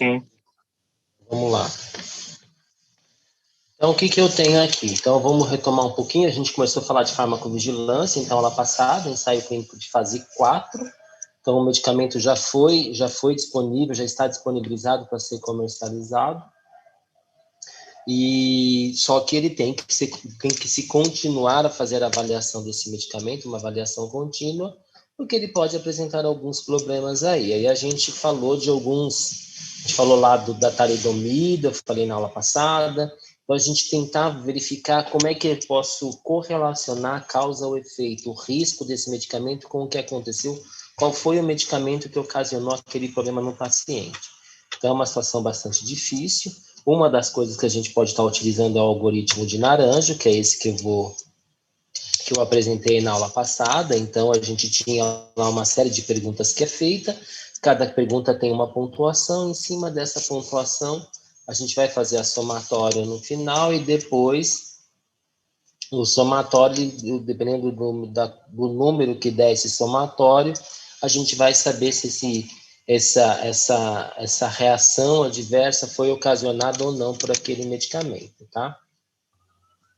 Sim. Vamos lá. Então, o que que eu tenho aqui? Então, vamos retomar um pouquinho. A gente começou a falar de farmacovigilância, então, lá passada, ensaio clínico de fase 4. Então, o medicamento já foi disponível, já está disponibilizado para ser comercializado. E só que ele tem que se continuar a fazer a avaliação desse medicamento, uma avaliação contínua, porque ele pode apresentar alguns problemas aí. Aí a gente falou de alguns, a gente falou lá da talidomida, eu falei na aula passada, então a gente tentar verificar como é que eu posso correlacionar a causa ao efeito, o risco desse medicamento com o que aconteceu, qual foi o medicamento que ocasionou aquele problema no paciente. Então é uma situação bastante difícil. Uma das coisas que a gente pode estar utilizando é o algoritmo de Naranjo, que é esse que eu apresentei na aula passada. Então, a gente tinha lá uma série de perguntas que é feita, cada pergunta tem uma pontuação, em cima dessa pontuação, a gente vai fazer a somatória no final e depois o somatório, dependendo do número que der esse somatório, a gente vai saber se essa reação adversa foi ocasionada ou não por aquele medicamento, tá?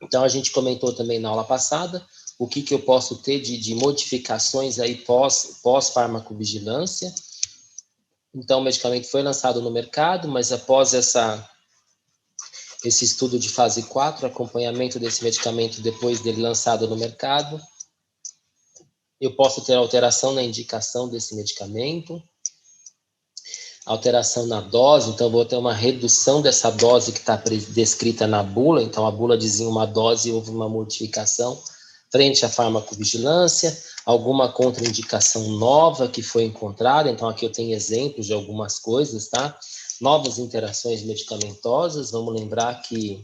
Então, a gente comentou também na aula passada o que eu posso ter de modificações aí pós-farmacovigilância. Então, o medicamento foi lançado no mercado, mas após esse estudo de fase 4, acompanhamento desse medicamento depois dele lançado no mercado, eu posso ter alteração na indicação desse medicamento, alteração na dose, então eu vou ter uma redução dessa dose que está descrita na bula, então a bula dizia uma dose e houve uma modificação frente à farmacovigilância, alguma contraindicação nova que foi encontrada, então aqui eu tenho exemplos de algumas coisas, tá? Novas interações medicamentosas, vamos lembrar que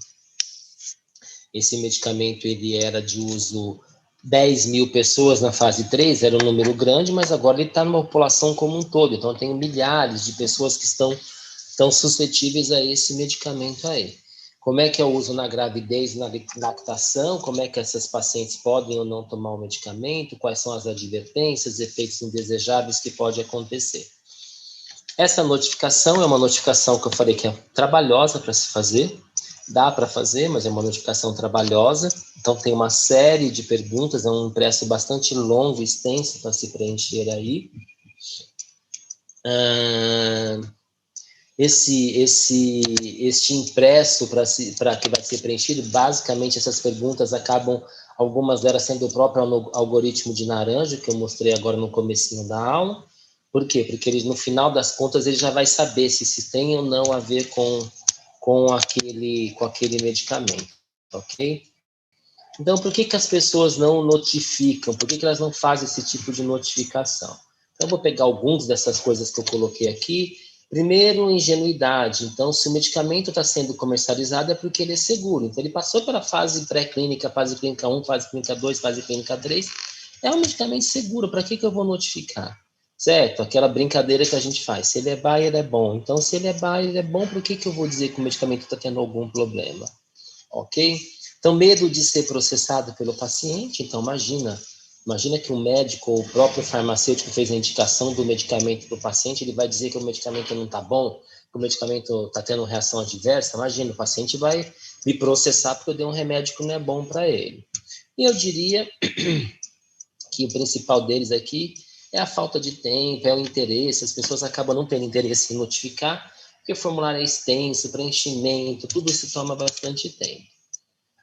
esse medicamento ele era de uso 10 mil pessoas na fase 3, era um número grande, mas agora ele está numa população como um todo, então tem milhares de pessoas que estão suscetíveis a esse medicamento aí. Como é que é o uso na gravidez e na lactação, como é que essas pacientes podem ou não tomar o medicamento, quais são as advertências, efeitos indesejáveis que pode acontecer. Essa notificação é uma notificação que eu falei que é trabalhosa para se fazer, dá para fazer, mas é uma notificação trabalhosa, então tem uma série de perguntas, é um impresso bastante longo e extenso para se preencher aí. Este impresso para que vai ser preenchido, basicamente essas perguntas acabam, algumas delas sendo o próprio algoritmo de Naranjo, que eu mostrei agora no comecinho da aula. Por quê? Porque ele, no final das contas, ele já vai saber se tem ou não a ver com aquele medicamento, ok? Então, por que as pessoas não notificam? Por que elas não fazem esse tipo de notificação? Então, eu vou pegar algumas dessas coisas que eu coloquei aqui. Primeiro, ingenuidade. Então, se o medicamento está sendo comercializado é porque ele é seguro. Então, ele passou pela fase pré-clínica, fase clínica 1, fase clínica 2, fase clínica 3. É um medicamento seguro. Para que eu vou notificar? Certo? Aquela brincadeira que a gente faz. Se ele é buy, ele é bom. Então, se ele é buy, ele é bom, por que eu vou dizer que o medicamento está tendo algum problema? Ok? Então, medo de ser processado pelo paciente. Então, imagina que o médico ou o próprio farmacêutico fez a indicação do medicamento para o paciente, ele vai dizer que o medicamento não está bom, que o medicamento está tendo reação adversa. Imagina, o paciente vai me processar porque eu dei um remédio que não é bom para ele. E eu diria que o principal deles aqui é a falta de tempo, é o interesse. As pessoas acabam não tendo interesse em notificar, porque o formulário é extenso, preenchimento, tudo isso toma bastante tempo.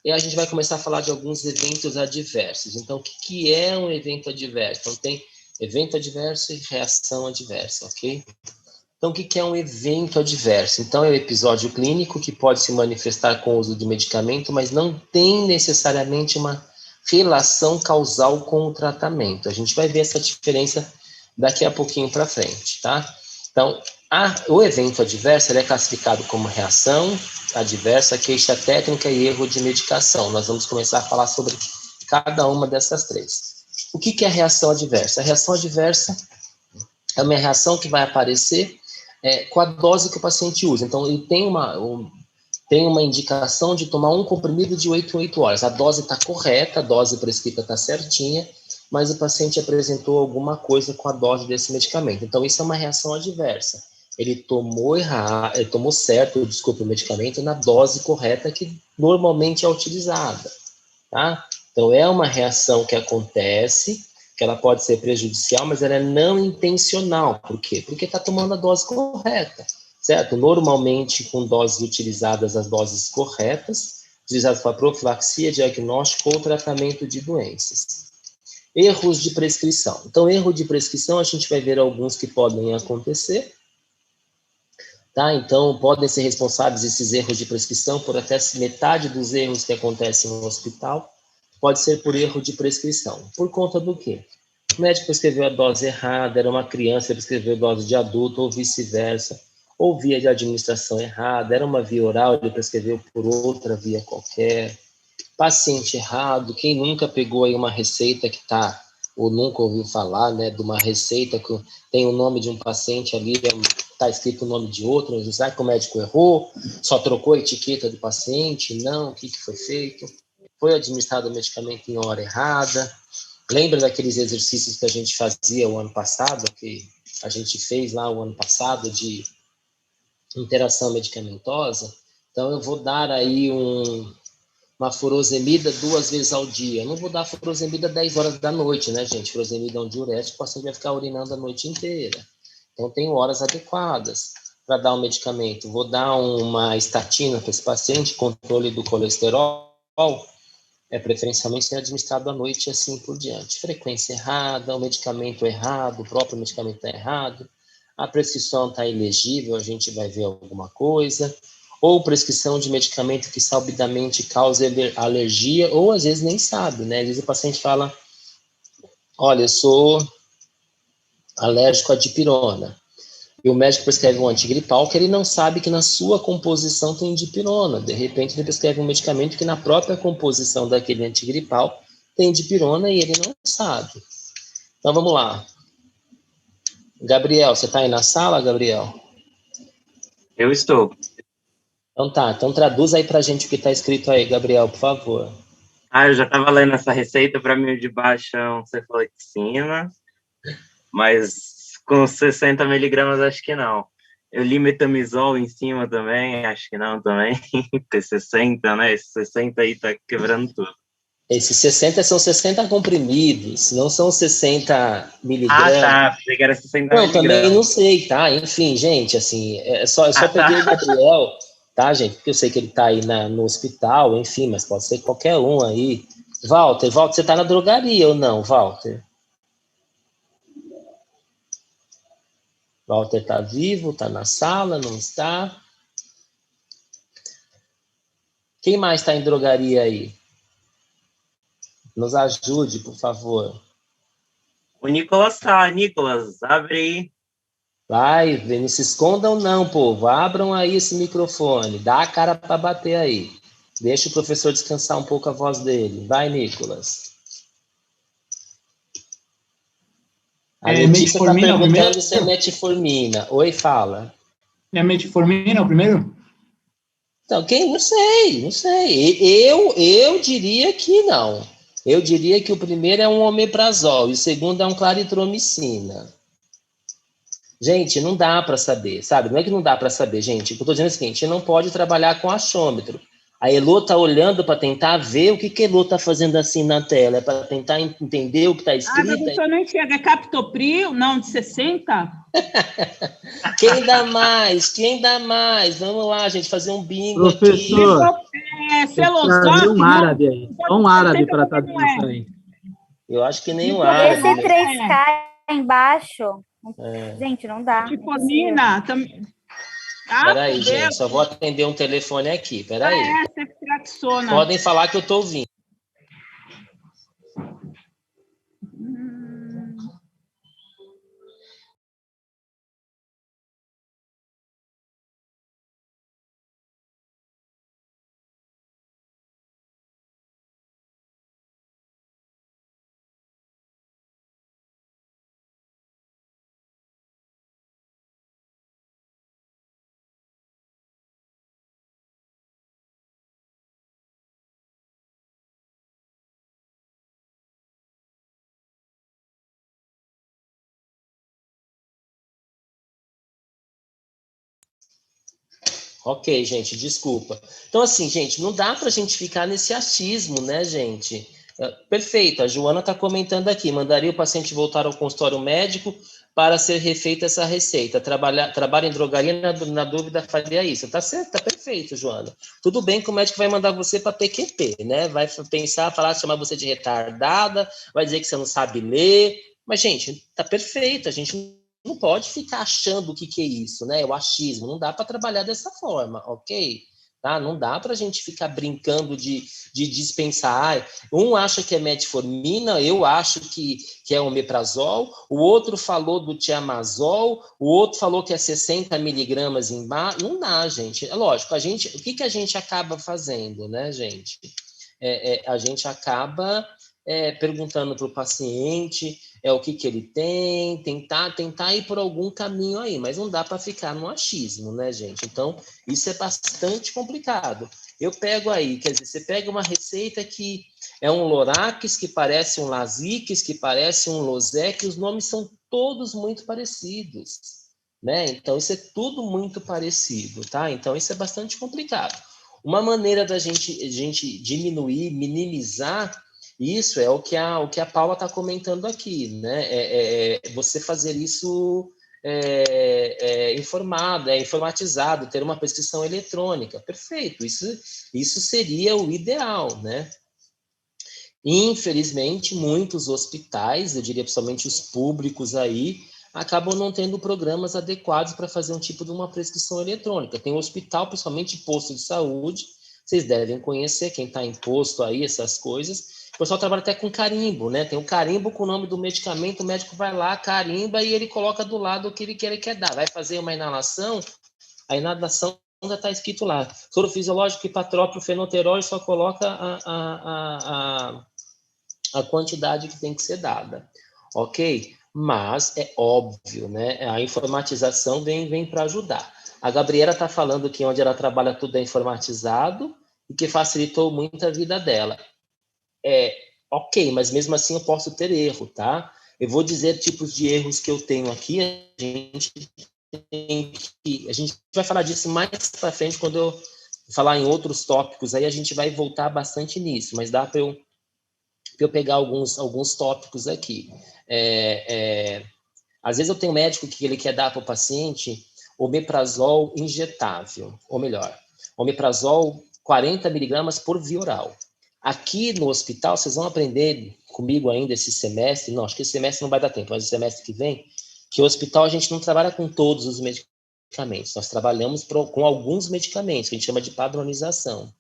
E a gente vai começar a falar de alguns eventos adversos. Então, o que é um evento adverso? Então, tem evento adverso e reação adversa, ok? Então, o que é um evento adverso? Então, é um episódio clínico que pode se manifestar com o uso do medicamento, mas não tem necessariamente uma relação causal com o tratamento. A gente vai ver essa diferença daqui a pouquinho para frente, tá? Então, o evento adverso é classificado como reação adversa, queixa técnica e erro de medicação. Nós vamos começar a falar sobre cada uma dessas três. O que é reação adversa? A reação adversa é uma reação que vai aparecer com a dose que o paciente usa. Então, ele tem uma indicação de tomar um comprimido de 8 em 8 horas. A dose está correta, a dose prescrita está certinha, mas o paciente apresentou alguma coisa com a dose desse medicamento. Então, isso é uma reação adversa. Ele tomou errado, ele tomou certo, desculpa, o medicamento na dose correta que normalmente é utilizada, tá? Então, é uma reação que acontece, que ela pode ser prejudicial, mas ela é não intencional. Por quê? Porque está tomando a dose correta, certo? Normalmente, com doses utilizadas, as doses corretas, utilizadas para profilaxia, diagnóstico ou tratamento de doenças. Erros de prescrição. Então, erro de prescrição, a gente vai ver alguns que podem acontecer, tá? Então, podem ser responsáveis esses erros de prescrição por até metade dos erros que acontecem no hospital, pode ser por erro de prescrição. Por conta do quê? O médico prescreveu a dose errada, era uma criança, ele prescreveu dose de adulto, ou vice-versa, ou via de administração errada, era uma via oral, ele prescreveu por outra via qualquer. Paciente errado, quem nunca pegou aí uma receita que tá, ou nunca ouviu falar, né, de uma receita que tem o nome de um paciente ali, tá escrito o nome de outro, não sabe que o médico errou, só trocou a etiqueta do paciente, não, o que foi feito? Foi administrado o medicamento em hora errada. Lembra daqueles exercícios que a gente fazia o ano passado, que a gente fez lá o ano passado de interação medicamentosa? Então, eu vou dar aí uma furosemida 2 vezes ao dia. Eu não vou dar furosemida 10 horas da noite, né, gente? Furosemida é um diurético, o paciente vai ficar urinando a noite inteira. Então, tem horas adequadas para dar o medicamento. Vou dar uma estatina para esse paciente, controle do colesterol, preferencialmente ser administrado à noite e assim por diante. Frequência errada, o medicamento errado, o próprio medicamento está errado, a prescrição está ilegível, a gente vai ver alguma coisa, ou prescrição de medicamento que sabidamente causa alergia, ou às vezes nem sabe, né? Às vezes o paciente fala, olha, eu sou alérgico à dipirona. E o médico prescreve um antigripal que ele não sabe que na sua composição tem dipirona. De repente, ele prescreve um medicamento que na própria composição daquele antigripal tem dipirona e ele não sabe. Então, vamos lá. Gabriel, você está aí na sala, Gabriel? Eu estou. Então tá, então traduz aí para a gente o que está escrito aí, Gabriel, por favor. Eu já estava lendo essa receita, para mim o de baixo é um cefalexina, mas com 60 miligramas acho que não. Eu li metamizol em cima também, acho que não também, porque 60, né? Esse 60 aí tá quebrando tudo. Esses 60 são 60 comprimidos, não são 60 miligramas. Tá, achei que era 60 Não, também não miligramas. sei, tá? Enfim, gente, assim, eu só Tá. peguei o Gabriel, tá, gente? Porque eu sei que ele tá aí no hospital, enfim, mas pode ser qualquer um aí. Walter, você tá na drogaria ou não, Walter? Walter tá vivo, tá na sala, não está? Quem mais está em drogaria aí? Nos ajude, por favor. O Nicolas tá. Nicolas, abre aí. Vai, não se escondam não, povo. Abram aí esse microfone. Dá a cara para bater aí. Deixa o professor descansar um pouco a voz dele. Vai, Nicolas. A Letícia está Metformina é o primeiro? perguntando se é metformina. Oi, fala. É metformina é o primeiro? Então, quem? Não sei, não sei. Eu diria que não. Eu diria que o primeiro é um omeprazol e o segundo é um claritromicina. Gente, não dá para saber, sabe? Não é que não dá para saber, gente. O que eu tô dizendo é o seguinte, não pode trabalhar com achômetro. A Elô tá olhando para tentar ver o que a Elô tá fazendo assim na tela, é para tentar entender o que está escrito. Professor, não enxerga. É Captopril, não, de 60? Quem dá mais? Quem dá mais? Vamos lá, gente, fazer um bingo aqui. Professor, trazer Celosof, um não. árabe aí. Só um árabe para estar Não dando isso é. aí. Eu acho que nem o Nicotina, árabe, Esse né? 3K embaixo, gente, não dá. Metformina também. Peraí, Deus. gente, só vou atender um telefone aqui, peraí. Ceftriaxona. Podem falar que eu tô ouvindo. Ok, gente, desculpa. Então, assim, gente, não dá para a gente ficar nesse achismo, né, gente? Perfeito, a Joana está comentando aqui, mandaria o paciente voltar ao consultório médico para ser refeita essa receita. Trabalha em drogaria, na dúvida, faria isso. Tá certo, tá perfeito, Joana. Tudo bem que o médico vai mandar você para PQP, né? Vai pensar, falar, chamar você de retardada, vai dizer que você não sabe ler. Mas, gente, tá perfeito, a gente não pode ficar achando o que é isso, né? O achismo, não dá para trabalhar dessa forma, ok? Tá? Não dá para a gente ficar brincando de dispensar. Um acha que é metformina, eu acho que é omeprazol, o outro falou do tiamazol, o outro falou que é 60 miligramas em bar. Não dá, gente. É lógico, o que a gente acaba fazendo, né, gente? A gente acaba perguntando para o paciente o que ele tem, tentar ir por algum caminho aí, mas não dá para ficar no achismo, né, gente? Então, isso é bastante complicado. Eu pego aí, quer dizer, você pega uma receita que é um Lorax, que parece um Lasix, que parece um Losec, os nomes são todos muito parecidos, né? Então, isso é tudo muito parecido, tá? Então, isso é bastante complicado. Uma maneira da gente diminuir, minimizar isso é o que a Paula está comentando aqui, né? Você fazer isso informatizado, ter uma prescrição eletrônica. Perfeito, isso seria o ideal, né? Infelizmente, muitos hospitais, eu diria principalmente os públicos aí, acabam não tendo programas adequados para fazer um tipo de uma prescrição eletrônica. Tem um hospital, principalmente posto de saúde, vocês devem conhecer, quem está em posto aí, essas coisas. O pessoal trabalha até com carimbo, né? Tem um carimbo com o nome do medicamento, o médico vai lá, carimba e ele coloca do lado o que ele quer dar. Vai fazer uma inalação, a inalação já está escrito lá. Soro fisiológico, hipatrópio, fenoterol, só coloca a quantidade que tem que ser dada, ok? Mas é óbvio, né? A informatização vem para ajudar. A Gabriela está falando que onde ela trabalha tudo é informatizado e que facilitou muito a vida dela. Ok, mas mesmo assim eu posso ter erro, tá? Eu vou dizer tipos de erros que eu tenho aqui. A gente vai falar disso mais para frente quando eu falar em outros tópicos. Aí a gente vai voltar bastante nisso, mas dá para eu pegar alguns tópicos aqui. Às vezes eu tenho um médico que ele quer dar para o paciente omeprazol injetável, ou melhor, omeprazol 40 miligramas por via oral. Aqui no hospital, vocês vão aprender comigo ainda esse semestre, não, acho que esse semestre não vai dar tempo, mas o semestre que vem, que o hospital a gente não trabalha com todos os medicamentos, nós trabalhamos com alguns medicamentos, que a gente chama de padronização.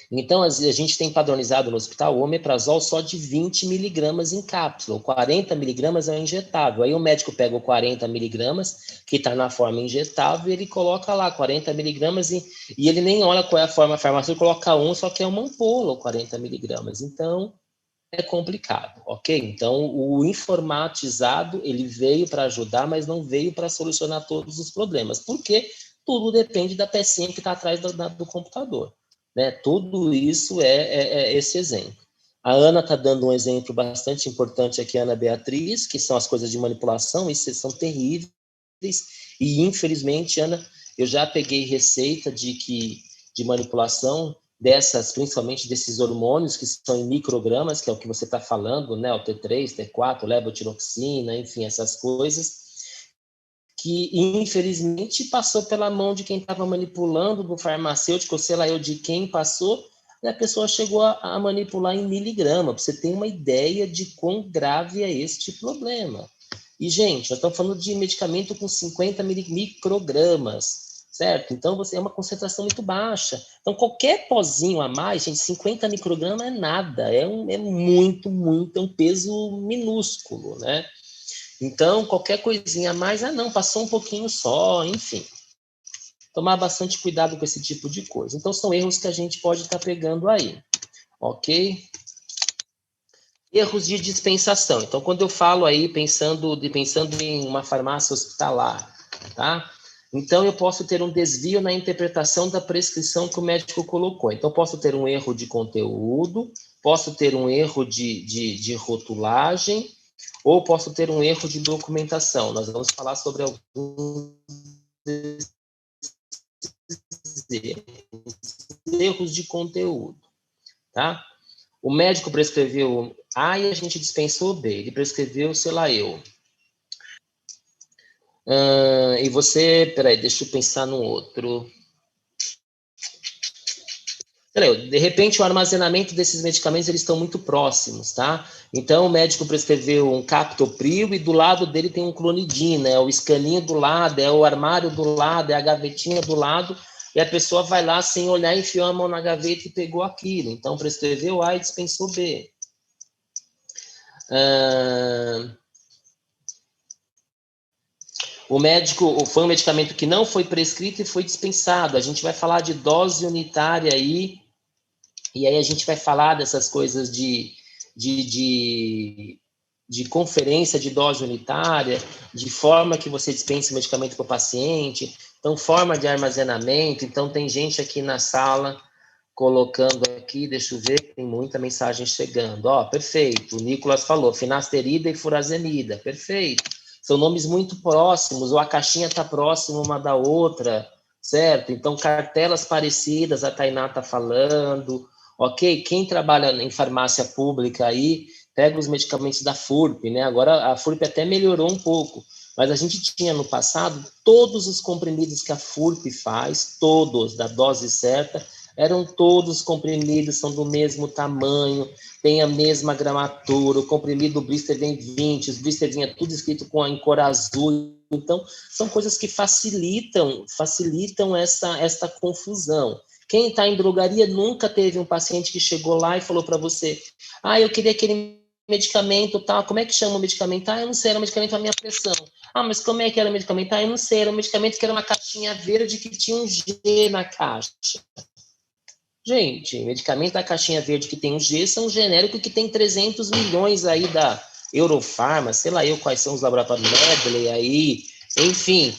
Então, a gente tem padronizado no hospital o omeprazol só de 20 miligramas em cápsula, o 40 miligramas é injetável. Aí o médico pega o 40 miligramas, que está na forma injetável, e ele coloca lá 40 miligramas, e ele nem olha qual é a forma farmacêutica, coloca só que é uma ampola, 40 miligramas. Então, é complicado, ok? Então, o informatizado, ele veio para ajudar, mas não veio para solucionar todos os problemas, porque tudo depende da pecinha que está atrás do computador. Né? Tudo isso é esse exemplo. A Ana está dando um exemplo bastante importante aqui, a Ana Beatriz, que são as coisas de manipulação, isso são terríveis, e infelizmente, Ana, eu já peguei receita de manipulação principalmente desses hormônios que são em microgramas, que é o que você está falando, né? O T3, T4, levotiroxina, enfim, essas coisas, que infelizmente passou pela mão de quem estava manipulando, do farmacêutico, ou sei lá eu de quem passou, e a pessoa chegou a manipular em miligrama, para você ter uma ideia de quão grave é este problema. E, gente, nós estamos falando de medicamento com 50 microgramas, certo? Então, é uma concentração muito baixa. Então, qualquer pozinho a mais, gente, 50 microgramas é nada, é muito, é um peso minúsculo, né? Então, qualquer coisinha a mais, não, passou um pouquinho só, enfim. Tomar bastante cuidado com esse tipo de coisa. Então, são erros que a gente pode estar pegando aí, ok? Erros de dispensação. Então, quando eu falo aí, pensando em uma farmácia hospitalar, tá? Então, eu posso ter um desvio na interpretação da prescrição que o médico colocou. Então, posso ter um erro de conteúdo, posso ter um erro de rotulagem, ou posso ter um erro de documentação. Nós vamos falar sobre alguns fazer? Erros de conteúdo, tá? O médico prescreveu A e a gente dispensou B. Ele prescreveu, sei lá, eu. E você... Peraí, deixa eu pensar no outro. De repente, o armazenamento desses medicamentos, eles estão muito próximos, tá? Então, o médico prescreveu um captopril e do lado dele tem um clonidina, é o escaninho do lado, é o armário do lado, é a gavetinha do lado, e a pessoa vai lá sem olhar, enfiou a mão na gaveta e pegou aquilo. Então, prescreveu A e dispensou B. O médico, foi um medicamento que não foi prescrito e foi dispensado. A gente vai falar de dose unitária aí, e aí a gente vai falar dessas coisas de conferência de dose unitária, de forma que você dispensa o medicamento para o paciente, então forma de armazenamento. Então tem gente aqui na sala colocando aqui, deixa eu ver, tem muita mensagem chegando. Ó, perfeito, o Nicolas falou, finasterida e furazemida, perfeito. São nomes muito próximos, ou a caixinha está próxima uma da outra, certo? Então cartelas parecidas, a Tainá está falando. Ok, quem trabalha em farmácia pública aí, pega os medicamentos da FURP, né? Agora a FURP até melhorou um pouco, mas a gente tinha no passado todos os comprimidos que a FURP faz, todos, da dose certa, eram todos comprimidos, são do mesmo tamanho, tem a mesma gramatura, o comprimido do blister vem 20, os blister vinha tudo escrito em cor azul, então são coisas que facilitam essa confusão. Quem está em drogaria nunca teve um paciente que chegou lá e falou para você, eu queria aquele medicamento, tá? Como é que chama o medicamento? Eu não sei, era um medicamento para minha pressão. Mas como é que era o medicamento? Eu não sei, era um medicamento que era uma caixinha verde que tinha um G na caixa. Gente, medicamento da caixinha verde que tem um G são genérico que tem 300 milhões aí da Eurofarma, sei lá eu quais são os laboratórios Medley aí, enfim...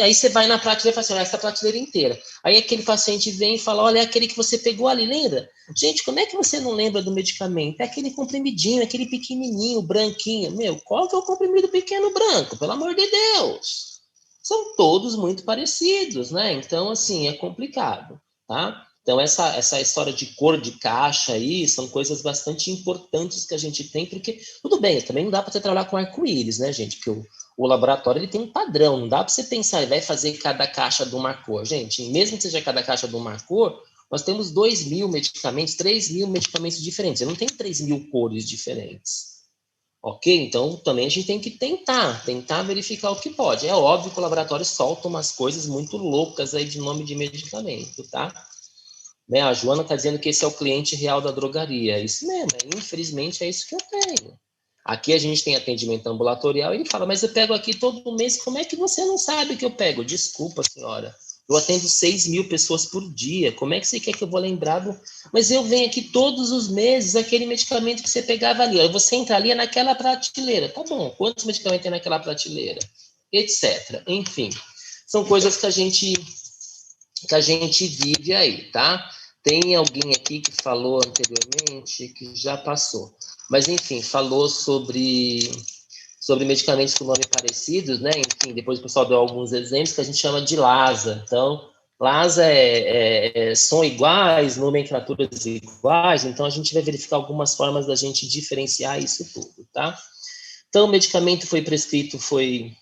aí você vai na prateleira e fala assim, essa prateleira inteira. Aí aquele paciente vem e fala, olha, é aquele que você pegou ali, lembra? Gente, como é que você não lembra do medicamento? É aquele comprimidinho, aquele pequenininho, branquinho. Meu, qual que é o comprimido pequeno branco? Pelo amor de Deus! São todos muito parecidos, né? Então, assim, é complicado, tá? Então, essa história de cor de caixa aí são coisas bastante importantes que a gente tem, porque, tudo bem, também não dá para você trabalhar com arco-íris, né, gente? Porque o laboratório ele tem um padrão, não dá para você pensar, vai fazer cada caixa de uma cor. Gente, mesmo que seja cada caixa de uma cor, nós temos 2.000 medicamentos, 3.000 medicamentos diferentes. Eu não tenho 3.000 cores diferentes. Ok? Então, também a gente tem que tentar verificar o que pode. É óbvio que o laboratório solta umas coisas muito loucas aí de nome de medicamento, tá? Né? A Joana está dizendo que esse é o cliente real da drogaria. É isso mesmo, infelizmente é isso que eu tenho. Aqui a gente tem atendimento ambulatorial e ele fala, mas eu pego aqui todo mês, como é que você não sabe que eu pego? Desculpa, senhora, eu atendo 6.000 pessoas por dia, como é que você quer que eu vou lembrar do... Mas eu venho aqui todos os meses, aquele medicamento que você pegava ali, ó, você entra ali naquela prateleira, tá bom, quantos medicamentos tem naquela prateleira? Etc. Enfim, são coisas que a gente vive aí, tá? Tem alguém aqui que falou anteriormente, que já passou. Mas, enfim, falou sobre medicamentos com nome parecidos, né? Enfim, depois o pessoal deu alguns exemplos que a gente chama de LASA. Então, LASA são iguais, nomenclaturas iguais, então a gente vai verificar algumas formas da gente diferenciar isso tudo, tá? Então, o medicamento foi prescrito, foi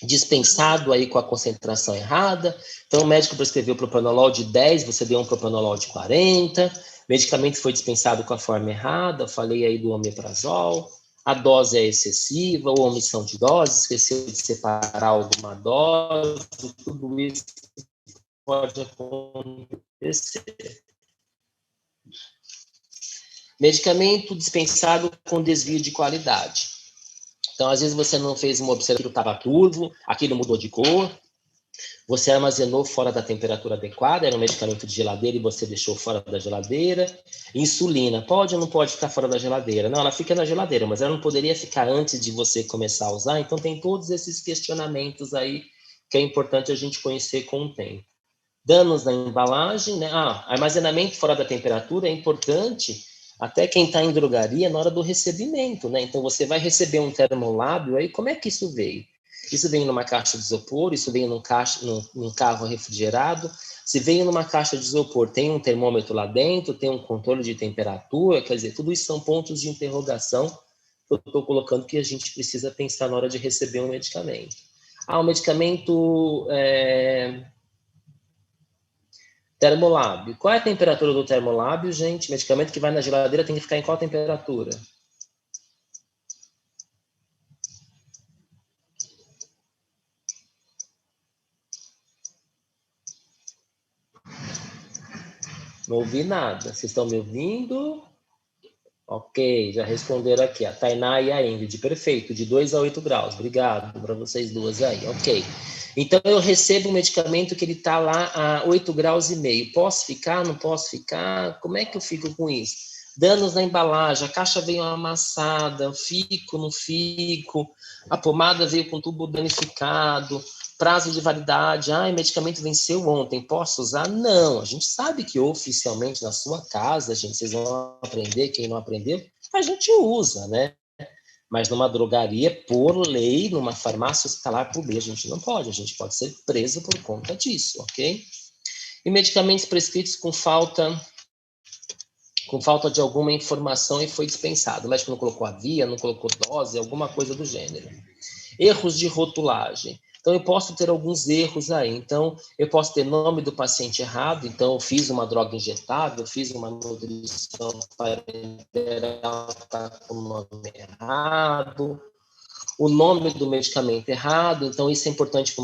dispensado aí com a concentração errada. Então, o médico prescreveu propranolol de 10, você deu um propranolol de 40. O medicamento foi dispensado com a forma errada, eu falei aí do omeprazol. A dose é excessiva, ou omissão de dose, esqueceu de separar alguma dose, tudo isso pode acontecer. Medicamento dispensado com desvio de qualidade. Então, às vezes, você não fez uma observação, aquilo estava turvo, aquilo mudou de cor, você armazenou fora da temperatura adequada, era um medicamento de geladeira e você deixou fora da geladeira. Insulina, pode ou não pode ficar fora da geladeira? Não, ela fica na geladeira, mas ela não poderia ficar antes de você começar a usar, então tem todos esses questionamentos aí que é importante a gente conhecer com o tempo. Danos na embalagem, né? Armazenamento fora da temperatura é importante, até quem está em drogaria na hora do recebimento, né? Então, você vai receber um termolábio, aí como é que isso veio? Isso vem numa caixa de isopor, isso vem num carro refrigerado. Se vem numa caixa de isopor, tem um termômetro lá dentro, tem um controle de temperatura, quer dizer, tudo isso são pontos de interrogação que eu estou colocando que a gente precisa pensar na hora de receber um medicamento. O medicamento termolábio. Qual é a temperatura do termolábio, gente? Medicamento que vai na geladeira tem que ficar em qual temperatura? Não ouvi nada. Vocês estão me ouvindo? Ok, já responderam aqui. A Tainá e a Ingrid. Perfeito, de 2 a 8 graus. Obrigado para vocês duas aí. Ok. Então, eu recebo um medicamento que ele está lá a 8 graus e meio. Posso ficar? Não posso ficar? Como é que eu fico com isso? Danos na embalagem, a caixa veio amassada, fico, não fico, a pomada veio com tubo danificado, prazo de validade, o medicamento venceu ontem, posso usar? Não, a gente sabe que oficialmente na sua casa, gente, vocês vão aprender, quem não aprendeu, a gente usa, né? Mas numa drogaria, por lei, numa farmácia hospitalar, por lei, a gente não pode, a gente pode ser preso por conta disso, ok? E medicamentos prescritos com falta de alguma informação e foi dispensado. O médico não colocou a via, não colocou dose, alguma coisa do gênero. Erros de rotulagem. Então, eu posso ter alguns erros aí. Então, eu posso ter nome do paciente errado. Então, eu fiz uma droga injetável, eu fiz uma nutrição parenteral, está com o nome errado. O nome do medicamento errado. Então, isso é importante para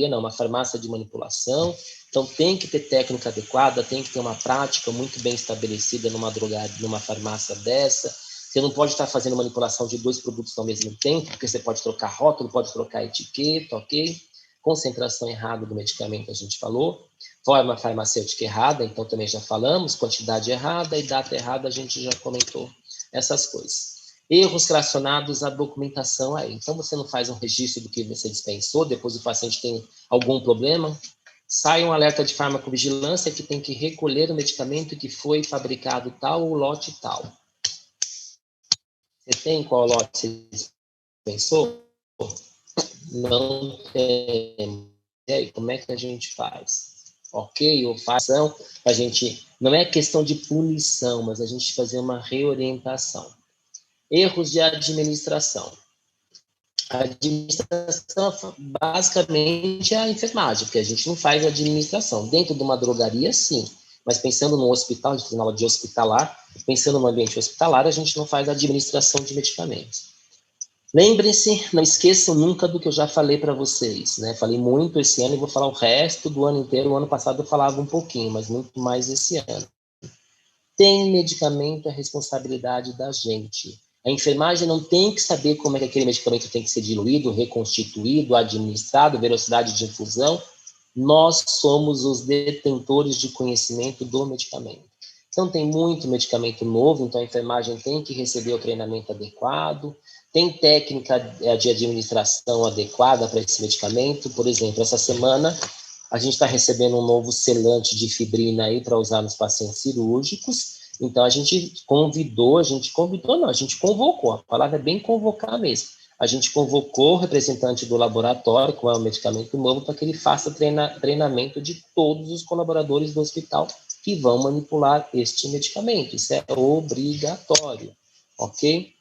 uma farmácia de manipulação. Então, tem que ter técnica adequada, tem que ter uma prática muito bem estabelecida numa drogaria, numa farmácia dessa. Você não pode estar fazendo manipulação de 2 produtos ao mesmo tempo, porque você pode trocar rótulo, pode trocar etiqueta, ok? Concentração errada do medicamento, a gente falou. Forma farmacêutica errada, então também já falamos. Quantidade errada e data errada, a gente já comentou essas coisas. Erros relacionados à documentação aí. Então, você não faz um registro do que você dispensou, depois o paciente tem algum problema, sai um alerta de farmacovigilância que tem que recolher o medicamento que foi fabricado tal ou lote tal. Você tem qual lote você dispensou? Não tem. E aí, como é que a gente faz? Ok? Ou fação, a gente... Não é questão de punição, mas a gente fazer uma reorientação. Erros de administração. A administração, basicamente, é a enfermagem, porque a gente não faz administração. Dentro de uma drogaria, sim. Mas pensando no hospital, a gente faz aula de hospitalar, pensando no ambiente hospitalar, a gente não faz administração de medicamentos. Lembrem-se, não esqueçam nunca do que eu já falei para vocês, né? Falei muito esse ano e vou falar o resto do ano inteiro. O ano passado eu falava um pouquinho, mas muito mais esse ano. Tem medicamento, é responsabilidade da gente. A enfermagem não tem que saber como é que aquele medicamento tem que ser diluído, reconstituído, administrado, velocidade de infusão. Nós somos os detentores de conhecimento do medicamento. Então, tem muito medicamento novo, então a enfermagem tem que receber o treinamento adequado, tem técnica de administração adequada para esse medicamento. Por exemplo, essa semana a gente está recebendo um novo selante de fibrina aí para usar nos pacientes cirúrgicos. Então, a gente convocou, a palavra é bem convocar mesmo. A gente convocou o representante do laboratório, com o medicamento novo, para que ele faça treinamento de todos os colaboradores do hospital que vão manipular este medicamento. Isso é obrigatório, ok?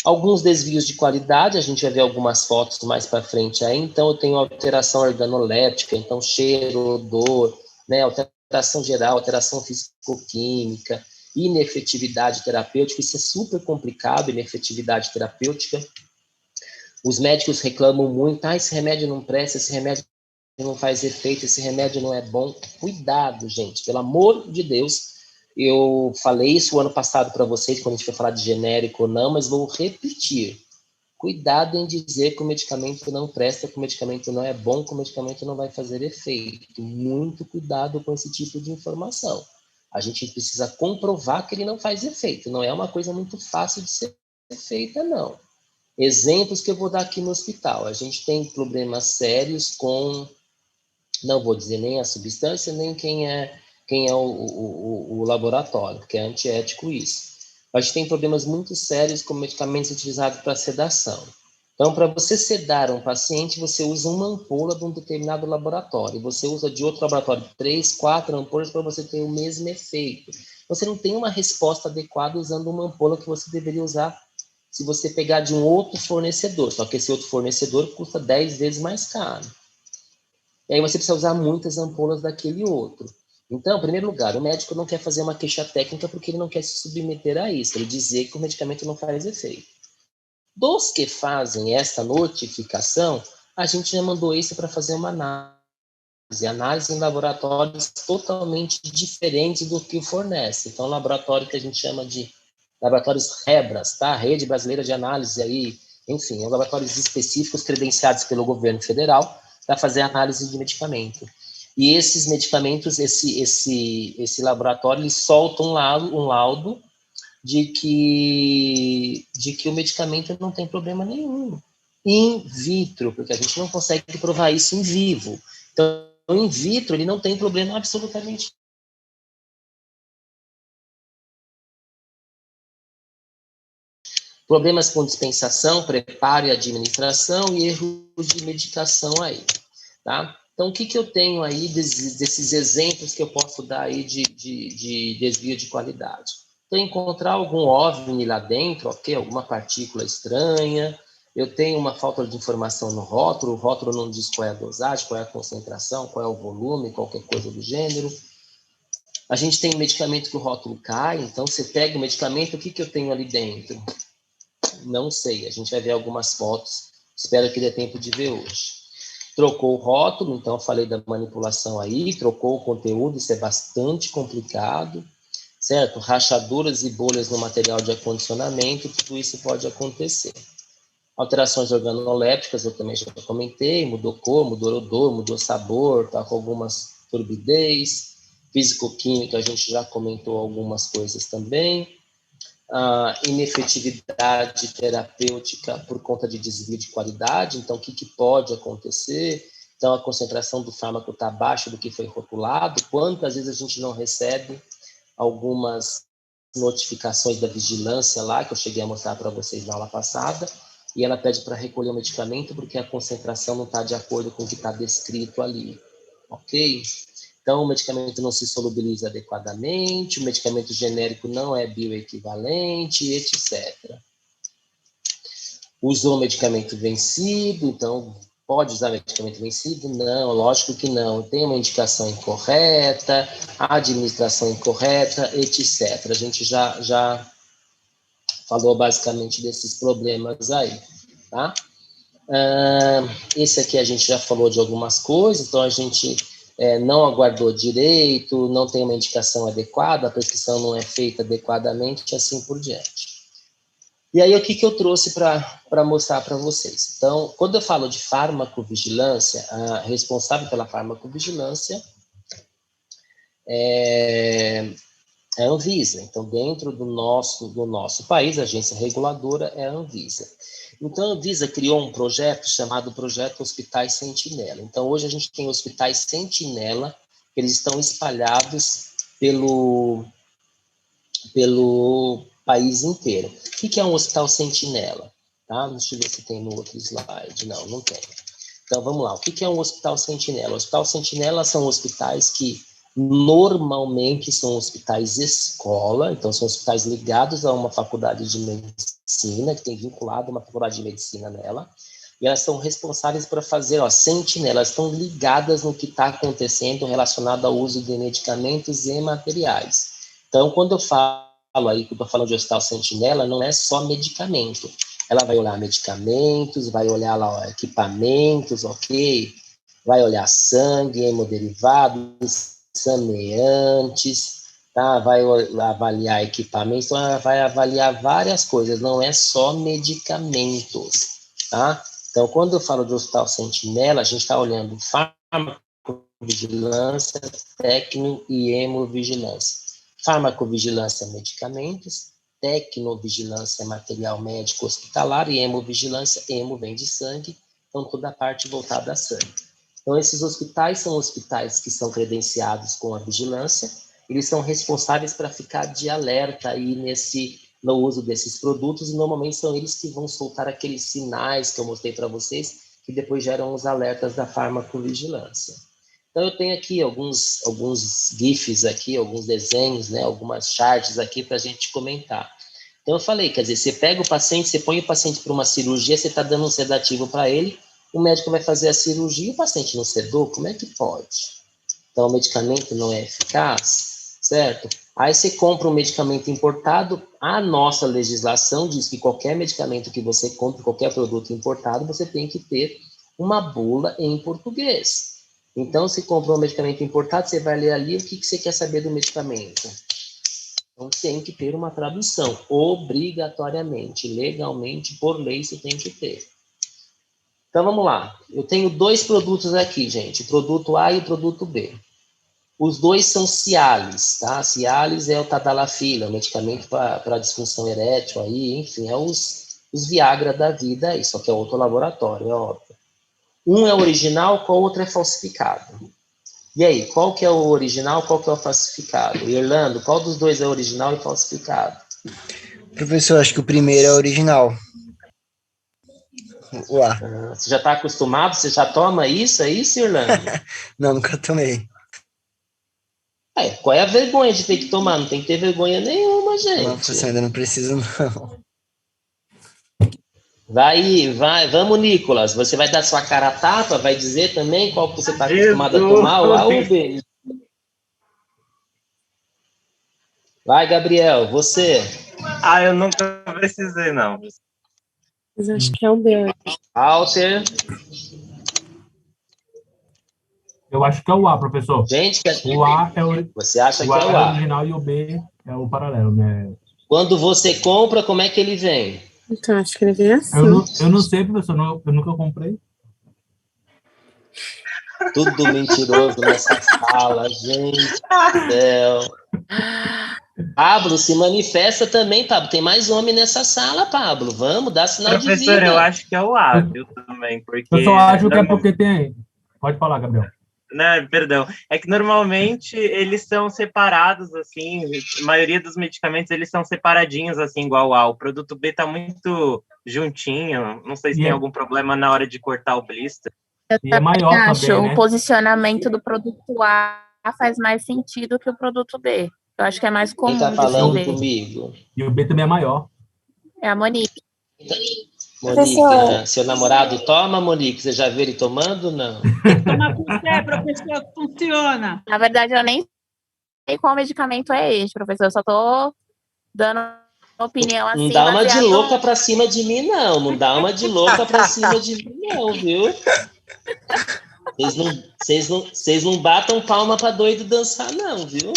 Alguns desvios de qualidade, a gente vai ver algumas fotos mais para frente aí. Então, eu tenho alteração organoléptica, então cheiro, odor, né, alteração geral, alteração físico-química, inefetividade terapêutica, isso é super complicado, inefetividade terapêutica. Os médicos reclamam muito, esse remédio não presta, esse remédio não faz efeito, esse remédio não é bom. Cuidado, gente, pelo amor de Deus. Eu falei isso o ano passado para vocês, quando a gente foi falar de genérico ou não, mas vou repetir. Cuidado em dizer que o medicamento não presta, que o medicamento não é bom, que o medicamento não vai fazer efeito. Muito cuidado com esse tipo de informação. A gente precisa comprovar que ele não faz efeito. Não é uma coisa muito fácil de ser feita, não. Exemplos que eu vou dar aqui no hospital. A gente tem problemas sérios com... Não vou dizer nem a substância, nem quem é o laboratório, porque é antiético isso. A gente tem problemas muito sérios com medicamentos utilizados para sedação. Então, para você sedar um paciente, você usa uma ampola de um determinado laboratório. Você usa de outro laboratório 3, 4 ampolas para você ter o mesmo efeito. Você não tem uma resposta adequada usando uma ampola que você deveria usar se você pegar de um outro fornecedor. Só que esse outro fornecedor custa 10 vezes mais caro. E aí você precisa usar muitas ampolas daquele outro. Então, em primeiro lugar, o médico não quer fazer uma queixa técnica porque ele não quer se submeter a isso, ele dizer que o medicamento não faz efeito. Dos que fazem essa notificação, a gente já mandou isso para fazer uma análise em laboratórios totalmente diferentes do que fornece. Então, laboratório que a gente chama de laboratórios REBRAS, tá? Rede Brasileira de Análise aí, enfim, laboratórios específicos credenciados pelo governo federal para fazer análise de medicamento. E esses medicamentos, esse laboratório, ele solta um laudo de que o medicamento não tem problema nenhum. In vitro, porque a gente não consegue provar isso em vivo. Então, in vitro, ele não tem problema absolutamente. Problemas com dispensação, preparo e administração e erros de medicação aí, tá? Então, o que eu tenho aí desses exemplos que eu posso dar aí de desvio de qualidade? Então, encontrar algum OVNI lá dentro, ok? Alguma partícula estranha. Eu tenho uma falta de informação no rótulo, o rótulo não diz qual é a dosagem, qual é a concentração, qual é o volume, qualquer coisa do gênero. A gente tem medicamento que o rótulo cai, então você pega o medicamento, o que eu tenho ali dentro? Não sei, a gente vai ver algumas fotos, espero que dê tempo de ver hoje. Trocou o rótulo, então eu falei da manipulação aí, trocou o conteúdo, isso é bastante complicado, certo? Rachaduras e bolhas no material de acondicionamento, tudo isso pode acontecer. Alterações organolépticas, eu também já comentei, mudou cor, mudou odor, mudou sabor, tá com algumas turbidez. Físico-química, a gente já comentou algumas coisas também. Inefetividade terapêutica por conta de desvio de qualidade, então o que pode acontecer? Então a concentração do fármaco está abaixo do que foi rotulado, quantas vezes a gente não recebe algumas notificações da vigilância lá, que eu cheguei a mostrar para vocês na aula passada, e ela pede para recolher o medicamento porque a concentração não está de acordo com o que está descrito ali, ok? Então, o medicamento não se solubiliza adequadamente, o medicamento genérico não é bioequivalente, etc. Usou medicamento vencido, então pode usar medicamento vencido? Não, lógico que não. Tem uma indicação incorreta, administração incorreta, etc. A gente já falou basicamente desses problemas aí, tá? Esse aqui a gente já falou de algumas coisas, então a gente não aguardou direito, não tem uma indicação adequada, a prescrição não é feita adequadamente, e assim por diante. E aí, o que eu trouxe para mostrar para vocês? Então, quando eu falo de farmacovigilância, a responsável pela farmacovigilância é a Anvisa. Então, dentro do nosso país, a agência reguladora é a Anvisa. Então, a Anvisa criou um projeto chamado Projeto Hospitais Sentinela. Então, hoje a gente tem hospitais Sentinela, eles estão espalhados pelo país inteiro. O que é um hospital Sentinela? Tá? Deixa eu ver se tem no outro slide. Não tem. Então, vamos lá. O que é um hospital Sentinela? O hospital Sentinela são hospitais que normalmente são hospitais escola, então são hospitais ligados a uma faculdade de medicina, que tem vinculado uma faculdade de medicina nela, e elas são responsáveis por fazer, sentinela, elas estão ligadas no que está acontecendo relacionado ao uso de medicamentos e materiais. Então, quando eu falo aí, que eu estou falando de hospital sentinela, não é só medicamento, ela vai olhar medicamentos, vai olhar lá equipamentos, ok? Vai olhar sangue, hemoderivados, saneantes, tá? Vai avaliar equipamentos, então ela vai avaliar várias coisas, não é só medicamentos, tá? Então, quando eu falo de hospital sentinela, a gente está olhando farmacovigilância, técnico e hemovigilância. Farmacovigilância, medicamentos, tecnovigilância, material médico hospitalar e hemovigilância, hemo vem de sangue, então toda a parte voltada a sangue. Então, esses hospitais são hospitais que são credenciados com a vigilância, eles são responsáveis para ficar de alerta aí no uso desses produtos, e normalmente são eles que vão soltar aqueles sinais que eu mostrei para vocês, que depois geram os alertas da farmacovigilância. Então, eu tenho aqui alguns GIFs aqui, alguns desenhos, né, algumas charts aqui para a gente comentar. Então, eu falei, quer dizer, você pega o paciente, você põe o paciente para uma cirurgia, você está dando um sedativo para ele, o médico vai fazer a cirurgia e o paciente não sedou, como é que pode? Então, o medicamento não é eficaz, certo? Aí você compra um medicamento importado, a nossa legislação diz que qualquer medicamento que você compre, qualquer produto importado, você tem que ter uma bula em português. Então, se compra um medicamento importado, você vai ler ali o que você quer saber do medicamento. Então, tem que ter uma tradução, obrigatoriamente, legalmente, por lei, você tem que ter. Então, vamos lá. Eu tenho 2 produtos aqui, gente, o produto A e o produto B. Os 2 são Cialis, tá? Cialis é o Tadalafila, medicamento para disfunção erétil, aí, enfim, é os Viagra da vida aí, só que é outro laboratório, é óbvio. Um é original, qual outro é falsificado? E aí, qual que é o original, qual que é o falsificado? Irlando, qual dos 2 é original e falsificado? Professor, acho que o primeiro é original. Uá. Você já está acostumado? Você já toma isso, é isso, Irlando? Não, nunca tomei. Qual é a vergonha de ter que tomar? Não tem que ter vergonha nenhuma, gente. Não, professor, ainda não preciso, não. Vamos, Nicolas. Você vai dar sua cara a tapa, vai dizer também qual que você está acostumado a tomar, o A ou o B? Vai, Gabriel, você. Eu nunca precisei, não. Mas acho que é o B. Alter. Eu acho que é o A, professor. Gente, o A é o, você acha que o A é o é o A? original e o B é o paralelo, né? Quando você compra, como é que ele vem? Então, acho que ele vem assim. Eu não sei, professor, eu nunca comprei. Tudo mentiroso nessa sala, gente do céu. Pablo, se manifesta também, Pablo. Tem mais homem nessa sala, Pablo. Vamos, dá sinal de vida. Professor, eu acho que é o A, viu, também, porque... Eu só acho que é porque tem... Pode falar, Gabriel. Não, perdão. É que normalmente eles são separados, assim, a maioria dos medicamentos, eles são separadinhos, assim, igual A. O produto B tá muito juntinho, não sei se tem algum problema na hora de cortar o blister. E é maior acho também, né? O posicionamento do produto A faz mais sentido que o produto B. Eu acho que é mais comum. Quem tá falando de se ver. comigo? E o B também é maior. É a Monique. Monique, seu namorado toma, Monique? Você já viu ele tomando, não? Toma com fé, professor, funciona. Na verdade, eu nem sei qual medicamento é esse, professor. Eu só tô dando opinião assim. Não dá uma de baseado- louca pra cima de mim, não. Não dá uma de louca pra cima de mim, não, viu? Vocês não batam palma pra doido dançar, não, viu?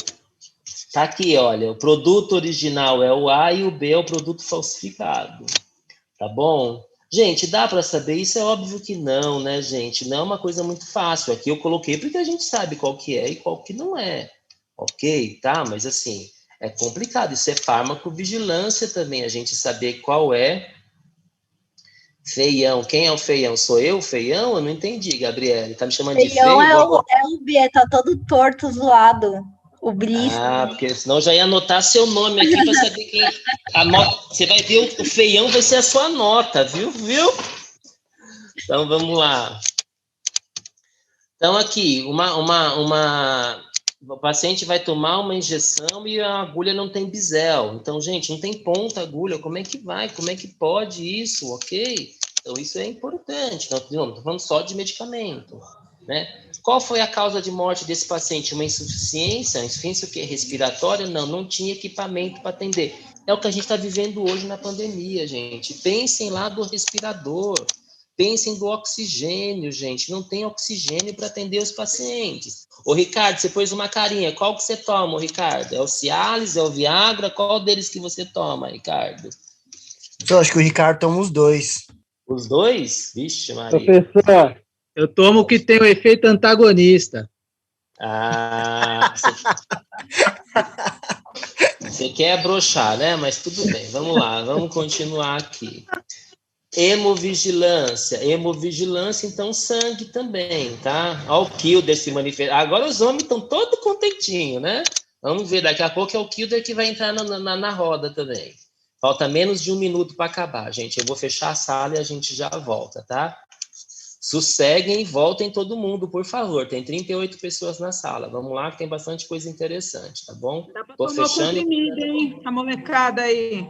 Tá aqui, olha. O produto original é o A e o B é o produto falsificado. Tá bom? Gente, dá para saber? Isso é óbvio que não, né, gente? Não é uma coisa muito fácil. Aqui eu coloquei porque a gente sabe qual que é e qual que não é. Ok? Tá? Mas assim, é complicado. Isso é farmacovigilância também, a gente saber qual é. Feião. Quem é o feião? Sou eu, feião? Eu não entendi, Gabriele. Tá me chamando de feio? Feião é o B, tá todo torto, zoado. O Brice. Porque senão eu já ia anotar seu nome aqui para saber quem. A nota, você vai ver, o feião vai ser a sua nota, viu? Então vamos lá. Então, aqui, o paciente vai tomar uma injeção e a agulha não tem bisel. Então, gente, não tem ponta a agulha. Como é que vai? Como é que pode isso? Ok? Então, isso é importante. Não estou falando só de medicamento, né? Qual foi a causa de morte desse paciente? Uma insuficiência respiratória? Não tinha equipamento para atender. É o que a gente está vivendo hoje na pandemia, gente. Pensem lá do respirador, pensem do oxigênio, gente. Não tem oxigênio para atender os pacientes. Ô, Ricardo, você pôs uma carinha. Qual que você toma, Ricardo? É o Cialis, é o Viagra? Qual deles que você toma, Ricardo? Eu acho que o Ricardo toma os 2. Os 2? Vixe, Maria. Professor, eu tomo o que tem o efeito antagonista. Você quer broxar, né? Mas tudo bem, vamos lá, vamos continuar aqui. Hemovigilância, então sangue também, tá? Olha o Kilder se manifestar. Agora os homens estão todos contentinhos, né? Vamos ver, daqui a pouco é o Kilder que vai entrar na roda também. Falta menos de 1 minuto para acabar, gente. Eu vou fechar a sala e a gente já volta, tá? Sosseguem e voltem todo mundo, por favor. Tem 38 pessoas na sala. Vamos lá, que tem bastante coisa interessante, tá bom? Dá para Tô tomar o fechando. comprimido, hein? A molecada aí.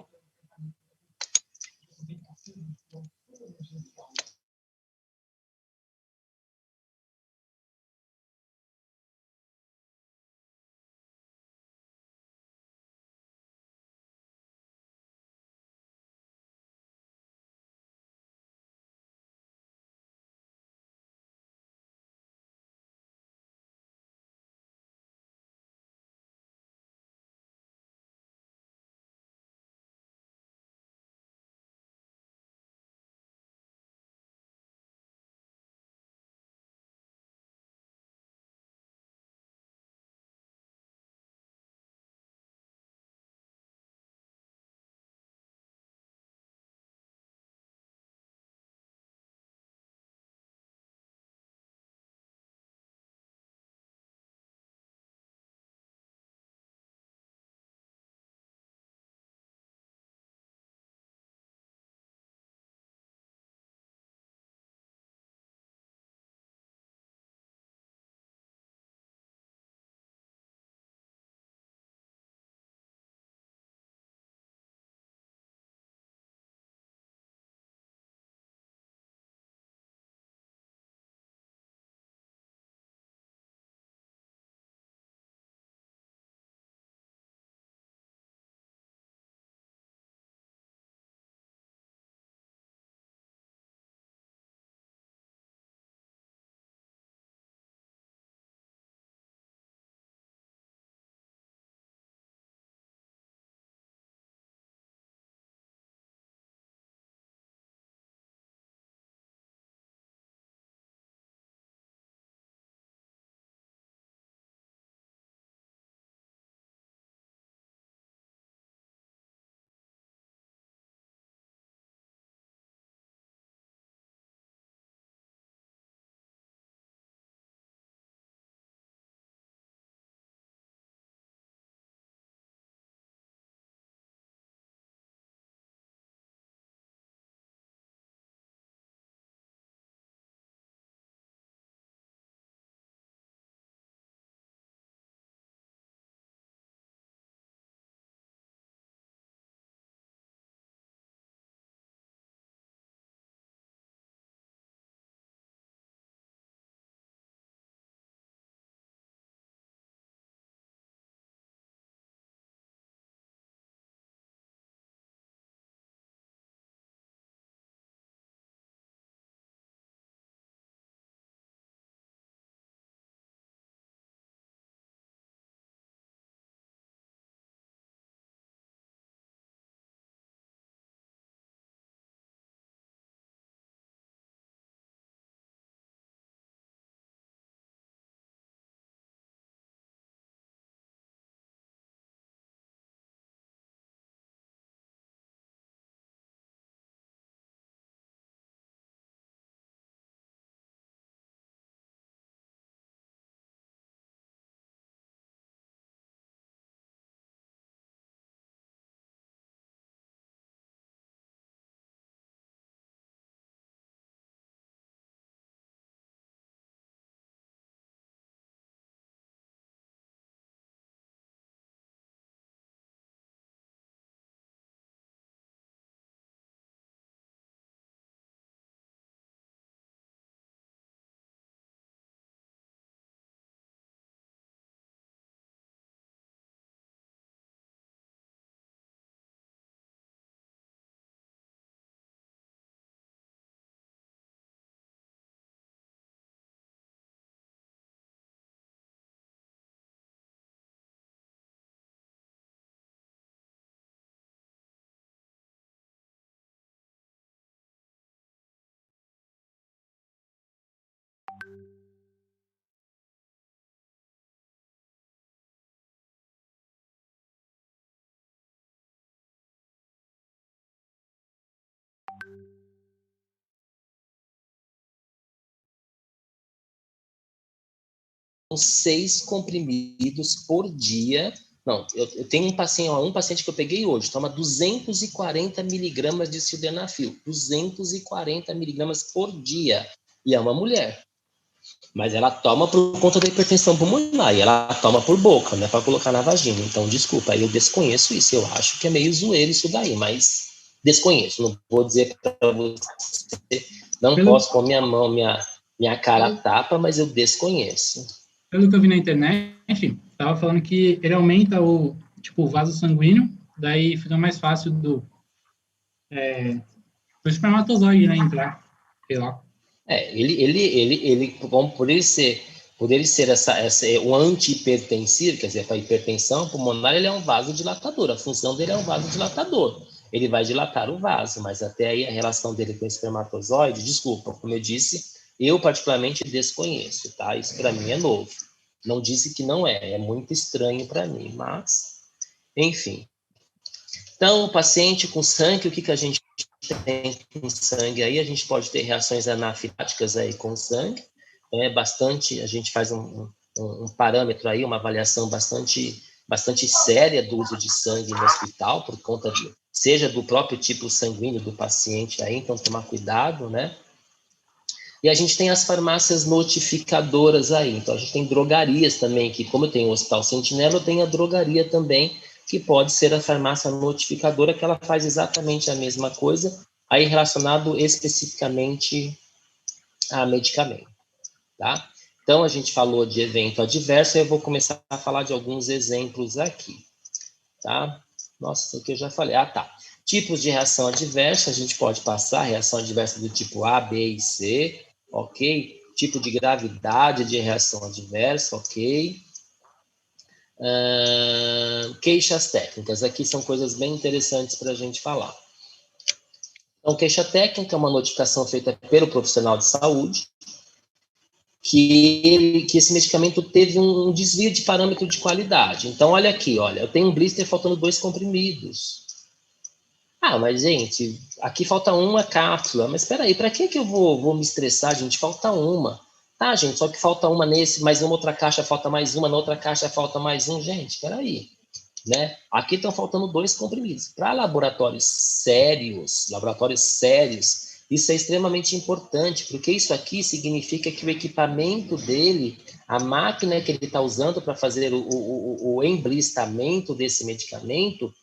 Seis comprimidos por dia Não, eu tenho um paciente que eu peguei hoje, toma 240 miligramas de sildenafil, 240 miligramas por dia, e é uma mulher. Mas ela toma por conta da hipertensão pulmonar, e ela toma por boca, não é para colocar na vagina. Então, desculpa, eu desconheço isso, eu acho que é meio zoeiro isso daí, mas desconheço, não vou dizer para você, não posso com minha mão, minha cara tapa, mas eu desconheço. Pelo que eu vi na internet, estava falando que ele aumenta o vaso sanguíneo, daí fica mais fácil do espermatozoide, né, entrar, sei lá. Por ele ser um antihipertensivo, quer dizer, para hipertensão pulmonar, ele é um vasodilatador, a função dele é um vasodilatador. Ele vai dilatar o vaso, mas até aí a relação dele com o espermatozoide, desculpa, como eu disse, eu particularmente desconheço, tá? Isso para mim é novo. Não disse que não é muito estranho para mim, mas, enfim. Então, o paciente com sangue, o que a gente tem com sangue aí? A gente pode ter reações anafiláticas aí com sangue, a gente faz um parâmetro aí, uma avaliação bastante séria do uso de sangue no hospital, por conta seja do próprio tipo sanguíneo do paciente aí, então tomar cuidado, né? E a gente tem as farmácias notificadoras aí, então a gente tem drogarias também, que como eu tenho o Hospital Sentinela, eu tenho a drogaria também, que pode ser a farmácia notificadora, que ela faz exatamente a mesma coisa, aí relacionado especificamente a medicamento, tá? Então, a gente falou de evento adverso, eu vou começar a falar de alguns exemplos aqui, tá? Nossa, isso aqui eu já falei. Tá. Tipos de reação adversa, a gente pode passar, reação adversa do tipo A, B e C, ok? Tipo de gravidade de reação adversa, ok? Queixas técnicas, aqui são coisas bem interessantes para a gente falar. Então, queixa técnica é uma notificação feita pelo profissional de saúde, que esse medicamento teve um desvio de parâmetro de qualidade. Então, olha aqui, eu tenho um blister faltando 2 comprimidos. Mas, gente, aqui falta uma cápsula. Mas, espera aí, para que eu vou me estressar, gente? Falta uma. Tá, gente, só que falta uma nesse, mas numa outra caixa falta mais uma, na outra caixa falta mais um. Gente, espera aí. Né? Aqui estão faltando 2 comprimidos. Para laboratórios sérios, isso é extremamente importante, porque isso aqui significa que o equipamento dele, a máquina que ele está usando para fazer o emblistamento desse medicamento,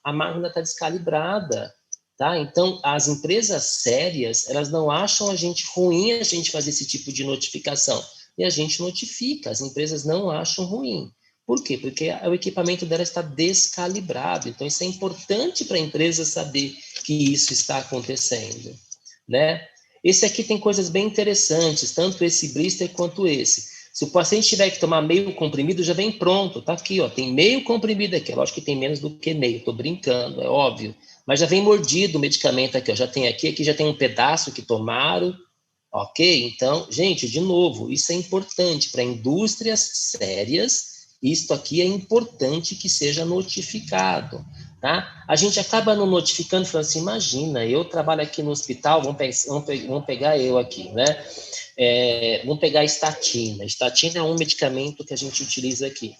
a máquina está descalibrada, tá? Então, as empresas sérias, elas não acham a gente ruim a gente fazer esse tipo de notificação, e a gente notifica, as empresas não acham ruim. Por quê? Porque o equipamento dela está descalibrado, então isso é importante para a empresa saber que isso está acontecendo. Né? Esse aqui tem coisas bem interessantes, tanto esse blister quanto esse. Se o paciente tiver que tomar meio comprimido, já vem pronto, tá aqui, tem meio comprimido aqui, lógico que tem menos do que meio, tô brincando, é óbvio, mas já vem mordido o medicamento aqui, já tem aqui já tem um pedaço que tomaram, ok? Então, gente, de novo, isso é importante para indústrias sérias, isto aqui é importante que seja notificado. Tá? A gente acaba não notificando, falando assim, imagina, eu trabalho aqui no hospital, vamos pegar eu aqui, né? Vamos pegar a estatina. Estatina é um medicamento que a gente utiliza aqui.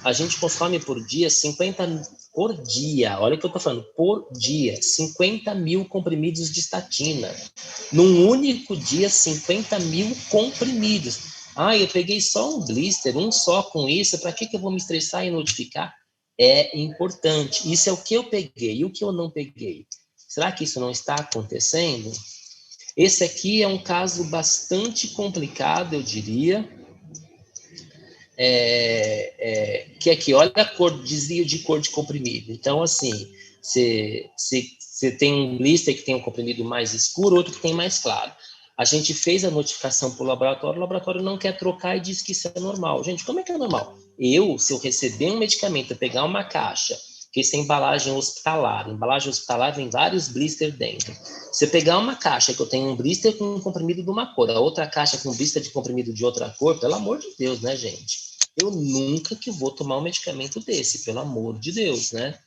A gente consome por dia 50 por dia, olha o que eu estou falando, por dia, 50 mil comprimidos de estatina. Num único dia, 50 mil comprimidos. Eu peguei só um blister, um só com isso, para que eu vou me estressar e notificar? É importante. Isso é o que eu peguei. E o que eu não peguei? Será que isso não está acontecendo? Esse aqui é um caso bastante complicado, eu diria. Que aqui, olha a cor, desvio de cor de comprimido. Então, assim, você tem um blister que tem um comprimido mais escuro, outro que tem mais claro. A gente fez a notificação para o laboratório não quer trocar e diz que isso é normal. Gente, como é que é normal? Se eu receber um medicamento, pegar uma caixa, que isso é embalagem hospitalar vem vários blisters dentro. Se eu pegar uma caixa que eu tenho um blister com um comprimido de uma cor, a outra caixa com um blister de comprimido de outra cor, pelo amor de Deus, né, gente? Eu nunca que vou tomar um medicamento desse, pelo amor de Deus, né?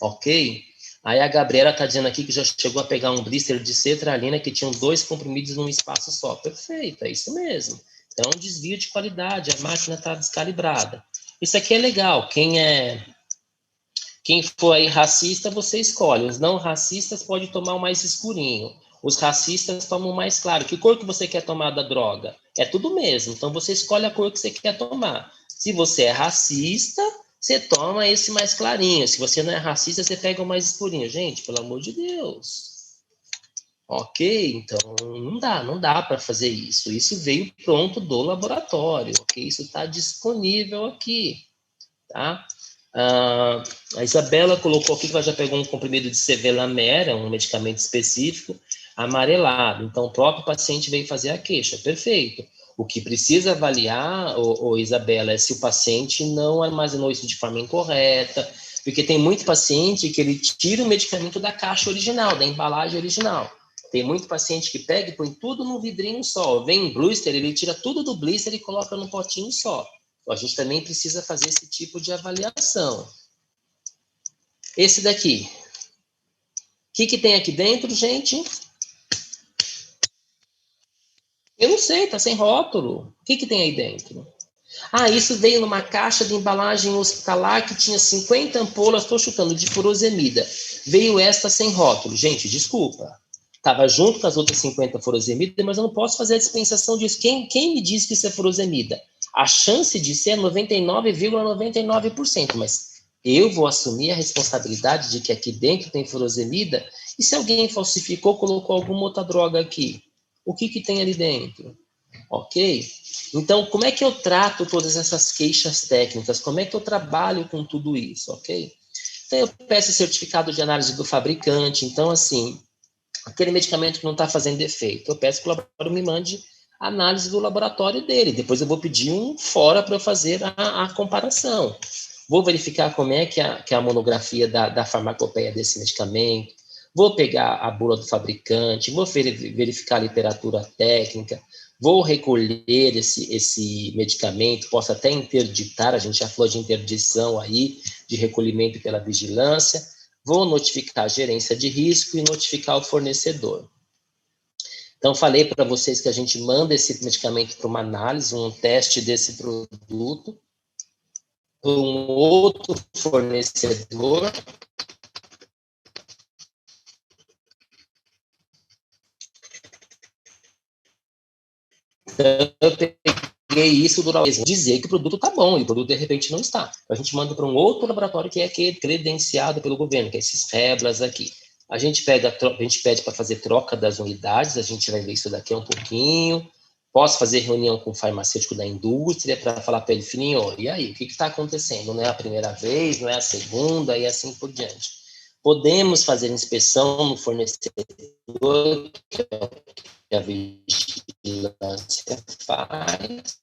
Ok? Aí a Gabriela está dizendo aqui que já chegou a pegar um blister de cetralina que tinham 2 comprimidos num espaço só. Perfeito, é isso mesmo. Então, desvio de qualidade, a máquina está descalibrada. Isso aqui é legal. Quem é Quem for aí racista, você escolhe. Os não racistas podem tomar o mais escurinho. Os racistas tomam mais claro. Que cor que você quer tomar da droga? É tudo mesmo. Então, você escolhe a cor que você quer tomar. Se você é racista, você toma esse mais clarinho. Se você não é racista, você pega o mais escurinho. Gente, pelo amor de Deus. Ok? Então, não dá para fazer isso. Isso veio pronto do laboratório, ok? Isso está disponível aqui, tá? A Isabela colocou aqui que ela já pegou um comprimido de Cevelamera, um medicamento específico, amarelado. Então, o próprio paciente veio fazer a queixa. Perfeito. O que precisa avaliar, Isabela, é se o paciente não armazenou isso de forma incorreta, porque tem muito paciente que ele tira o medicamento da caixa original, da embalagem original. Tem muito paciente que pega e põe tudo num vidrinho só. Vem em blister, ele tira tudo do blister e coloca num potinho só. Então, a gente também precisa fazer esse tipo de avaliação. Esse daqui. O que tem aqui dentro, gente? Eu não sei, tá sem rótulo. O que tem aí dentro? Isso veio numa caixa de embalagem hospitalar que tinha 50 ampolas, estou chutando, de furosemida. Veio esta sem rótulo. Gente, desculpa. Estava junto com as outras 50 furosemida, mas eu não posso fazer a dispensação disso. Quem me diz que isso é furosemida? A chance de ser é 99,99%, mas eu vou assumir a responsabilidade de que aqui dentro tem furosemida, e se alguém falsificou, colocou alguma outra droga aqui? O que tem ali dentro? Ok? Então, como é que eu trato todas essas queixas técnicas? Como é que eu trabalho com tudo isso? Ok? Então, eu peço certificado de análise do fabricante. Então, assim, aquele medicamento que não está fazendo efeito, eu peço que o laboratório me mande a análise do laboratório dele. Depois eu vou pedir um fora para eu fazer a comparação. Vou verificar como é que é a monografia da farmacopeia desse medicamento. Vou pegar a bula do fabricante, vou verificar a literatura técnica, vou recolher esse medicamento, posso até interditar, a gente já falou de interdição aí, de recolhimento pela vigilância, vou notificar a gerência de risco e notificar o fornecedor. Então, falei para vocês que a gente manda esse medicamento para uma análise, um teste desse produto, para um outro fornecedor. Então, eu peguei isso do dizer que o produto está bom e o produto de repente não está. A gente manda para um outro laboratório que é aquele credenciado pelo governo, que é esses REBLAS aqui. A gente pede para fazer troca das unidades, a gente vai ver isso daqui a um pouquinho. Posso fazer reunião com o farmacêutico da indústria para falar para ele, filhinho, e aí, o que está acontecendo? Não é a primeira vez, não é a segunda, e assim por diante. Podemos fazer inspeção no fornecedor, que é o que a vigilância faz.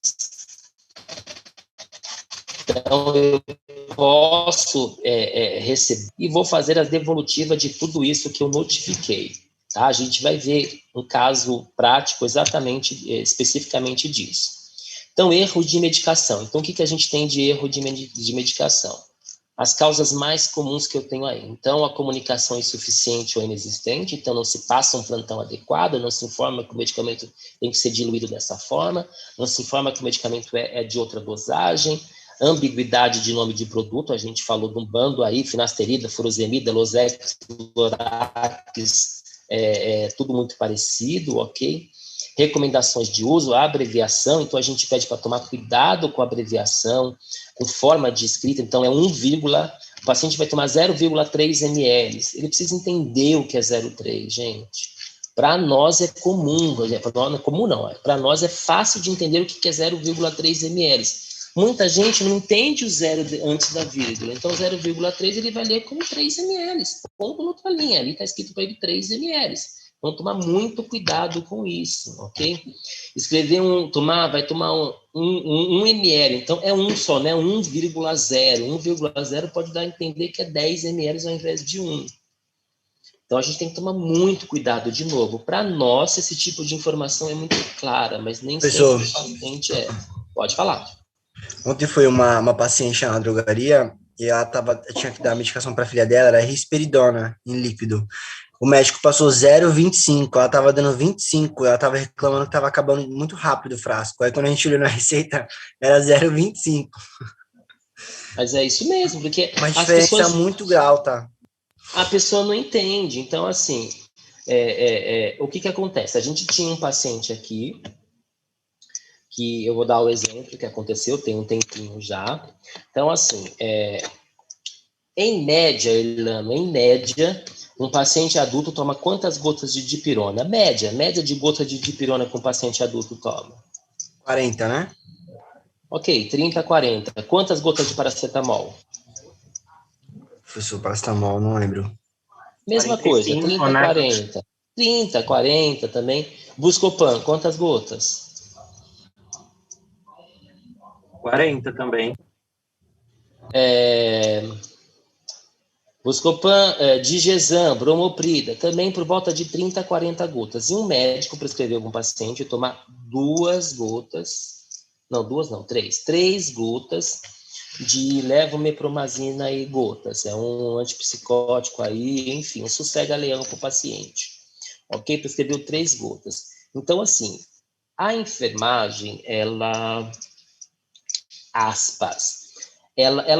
Então, eu posso receber e vou fazer a devolutiva de tudo isso que eu notifiquei. Tá? A gente vai ver um caso prático especificamente disso. Então, erro de medicação. Então, o que a gente tem de erro de medicação? As causas mais comuns que eu tenho aí. Então, a comunicação é insuficiente ou inexistente, então não se passa um plantão adequado, não se informa que o medicamento tem que ser diluído dessa forma, não se informa que o medicamento é de outra dosagem, ambiguidade de nome de produto, a gente falou de um bando aí, finasterida, furosemida, Losec, Lorax, tudo muito parecido, ok? Recomendações de uso, a abreviação, então a gente pede para tomar cuidado com a abreviação, com forma de escrita, então o paciente vai tomar 0,3 ml, ele precisa entender o que é 0,3, gente. Para nós é comum, para nós é fácil de entender o que é 0,3 ml. Muita gente não entende o zero antes da vírgula, então 0,3 ele vai ler como 3 ml, ponto na outra linha, ali está escrito para ele 3 ml. Então, tomar muito cuidado com isso, ok? Escrever vai tomar um ml, então é um só, né? 1,0. 1,0 pode dar a entender que é 10 ml ao invés de 1. Então, a gente tem que tomar muito cuidado, de novo. Para nós, esse tipo de informação é muito clara, mas nem sempre o paciente é. Pode falar. Ontem foi uma paciente na drogaria e ela tinha que dar a medicação para a filha dela, era risperidona em líquido. O médico passou 0,25, ela estava dando 25, ela estava reclamando que estava acabando muito rápido o frasco. Aí quando a gente olhou na receita, era 0,25. Mas é isso mesmo, porque Uma as diferença pessoas, muito grau, tá? a pessoa não entende. Então, assim, o que acontece? A gente tinha um paciente aqui, que eu vou dar o exemplo que aconteceu, tem um tempinho já. Então, assim, em média, Irlando, em média, um paciente adulto toma quantas gotas de dipirona? Média de gota de dipirona que um paciente adulto toma. 40, né? Ok, 30, 40. Quantas gotas de paracetamol? Professor, paracetamol, não lembro. Mesma coisa, 30, né? 40. 30, 40 também. Buscopan, quantas gotas? 40 também. Buscopan, Digesan, bromoprida, também por volta de 30 a 40 gotas. E um médico prescreveu algum paciente tomar 3 gotas de levomepromazina e gotas. É um antipsicótico aí, enfim, um sossega-leão para o paciente. Ok? Prescreveu 3 gotas. Então, assim, a enfermagem, ela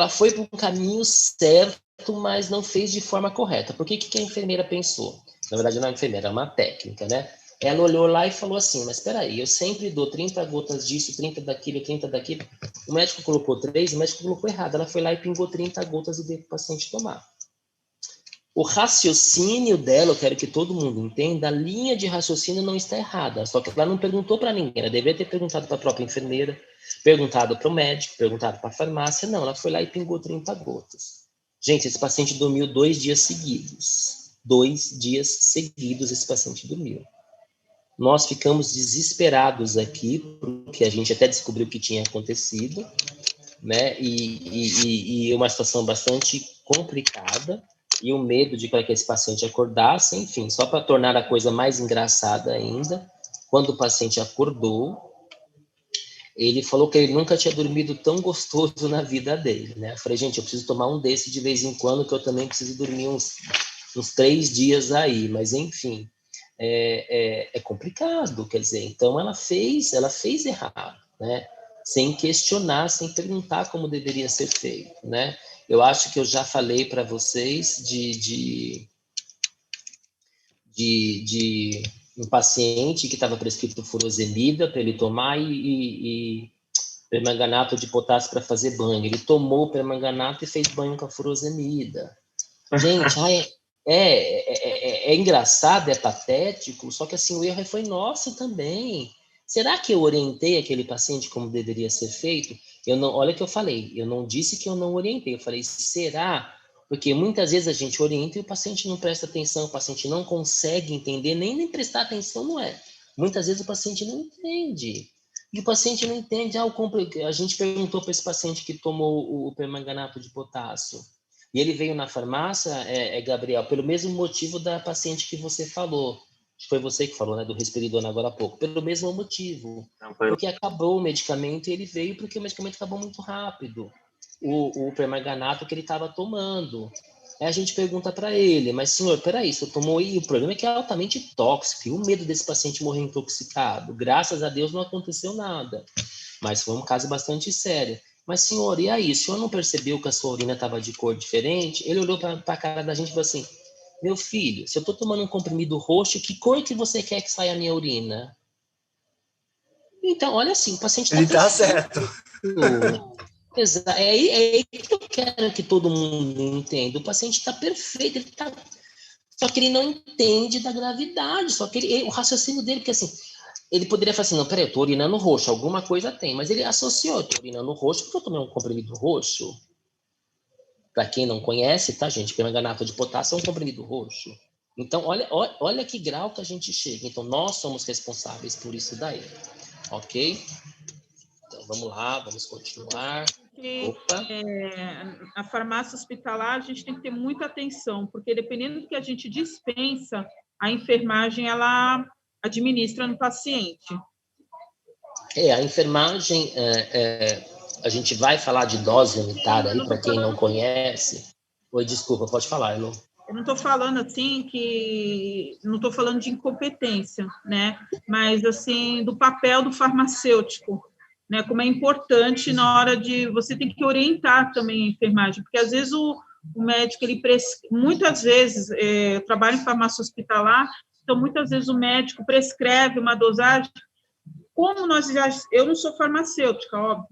foi para um caminho certo, mas não fez de forma correta. Por que a enfermeira pensou? Na verdade, não é uma enfermeira, é uma técnica, né? Ela olhou lá e falou assim, mas espera aí, eu sempre dou 30 gotas disso, 30 daquilo, 30 daquilo. O médico colocou 3, o médico colocou errado. Ela foi lá e pingou 30 gotas e deu para o paciente tomar. O raciocínio dela, eu quero que todo mundo entenda, a linha de raciocínio não está errada, só que ela não perguntou para ninguém, ela deveria ter perguntado para a própria enfermeira, perguntado para o médico, perguntado para a farmácia, não, ela foi lá e pingou 30 gotas. Gente, esse paciente dormiu 2 dias seguidos. 2 dias seguidos esse paciente dormiu. Nós ficamos desesperados aqui, porque a gente até descobriu o que tinha acontecido, né? E uma situação bastante complicada, e o medo de que esse paciente acordasse, enfim, só para tornar a coisa mais engraçada ainda, quando o paciente acordou, ele falou que ele nunca tinha dormido tão gostoso na vida dele, né? Eu falei, gente, eu preciso tomar um desse de vez em quando, que eu também preciso dormir uns 3 dias aí, mas enfim, é complicado, quer dizer, então ela fez errado, né? Sem questionar, sem perguntar como deveria ser feito, né? Eu acho que eu já falei para vocês de um paciente que estava prescrito furosemida para ele tomar e permanganato de potássio para fazer banho. Ele tomou o permanganato e fez banho com a furosemida. Gente, é engraçado, é patético, só que assim, o erro foi nosso também. Será que eu orientei aquele paciente como deveria ser feito? Olha o que eu falei, eu não disse que eu não orientei, eu falei, será? Porque muitas vezes a gente orienta e o paciente não presta atenção, o paciente não consegue entender, nem prestar atenção não é. Muitas vezes o paciente não entende. E o paciente não entende, a gente perguntou para esse paciente que tomou o permanganato de potássio, e ele veio na farmácia, Gabriel, pelo mesmo motivo da paciente que você falou. Acho que foi você que falou, né, do risperidona agora há pouco. Pelo mesmo motivo. Porque acabou o medicamento e ele veio porque o medicamento acabou muito rápido. O permanganato que ele estava tomando. Aí a gente pergunta para ele, mas senhor, peraí, você tomou aí? O problema é que é altamente tóxico. E o medo desse paciente morrer intoxicado. Graças a Deus não aconteceu nada. Mas foi um caso bastante sério. Mas, senhor, e aí? O senhor não percebeu que a sua urina estava de cor diferente? Ele olhou para a cara da gente e falou assim, meu filho, se eu estou tomando um comprimido roxo, que cor que você quer que saia a minha urina? Então, olha assim, o paciente está... Ele está certo. Exato. É aí que eu quero que todo mundo entenda. O paciente está perfeito, ele tá... só que ele não entende da gravidade, só que o raciocínio dele, porque assim... Ele poderia falar assim, não, peraí, eu tô urinando roxo, alguma coisa tem. Mas ele associou, eu tô urinando roxo porque eu tomei um comprimido roxo. Para quem não conhece, tá, gente? Permanganato de potássio é um comprimido roxo. Então, olha que grau que a gente chega. Então, nós somos responsáveis por isso daí. Ok? Então, vamos lá, vamos continuar. Opa. A farmácia hospitalar, a gente tem que ter muita atenção, porque dependendo do que a gente dispensa, a enfermagem, ela administra no paciente. A enfermagem, a gente vai falar de dose unitária aí, para quem não conhece. Oi, desculpa, pode falar, Elô. Eu não estou falando assim não estou falando de incompetência, né? Mas assim, do papel do farmacêutico, né, como é importante na hora de... Você tem que orientar também a enfermagem, porque às vezes o médico, muitas vezes, eu trabalho em farmácia hospitalar, então muitas vezes o médico prescreve uma dosagem, como eu não sou farmacêutica, óbvio,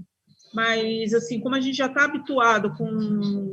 mas, assim, como a gente já está habituado com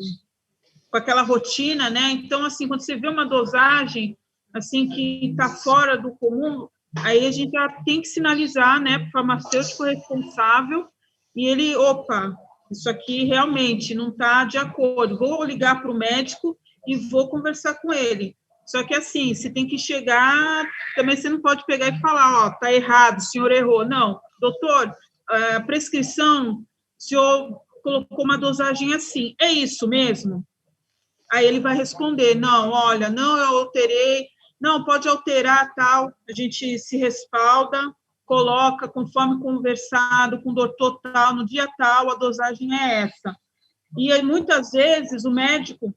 aquela rotina, né, então, assim, quando você vê uma dosagem, assim, que está fora do comum, aí a gente já tem que sinalizar, né, para o farmacêutico responsável, e ele, opa, isso aqui realmente não está de acordo, vou ligar para o médico e vou conversar com ele. Só que, assim, você tem que chegar, também você não pode pegar e falar, ó, está errado, o senhor errou. Não, doutor, a prescrição, o senhor colocou uma dosagem assim, é isso mesmo? Aí ele vai responder, não, olha, não, eu alterei, não, pode alterar, tal, a gente se respalda, coloca conforme conversado com o doutor tal, no dia tal, a dosagem é essa. E aí, muitas vezes, o médico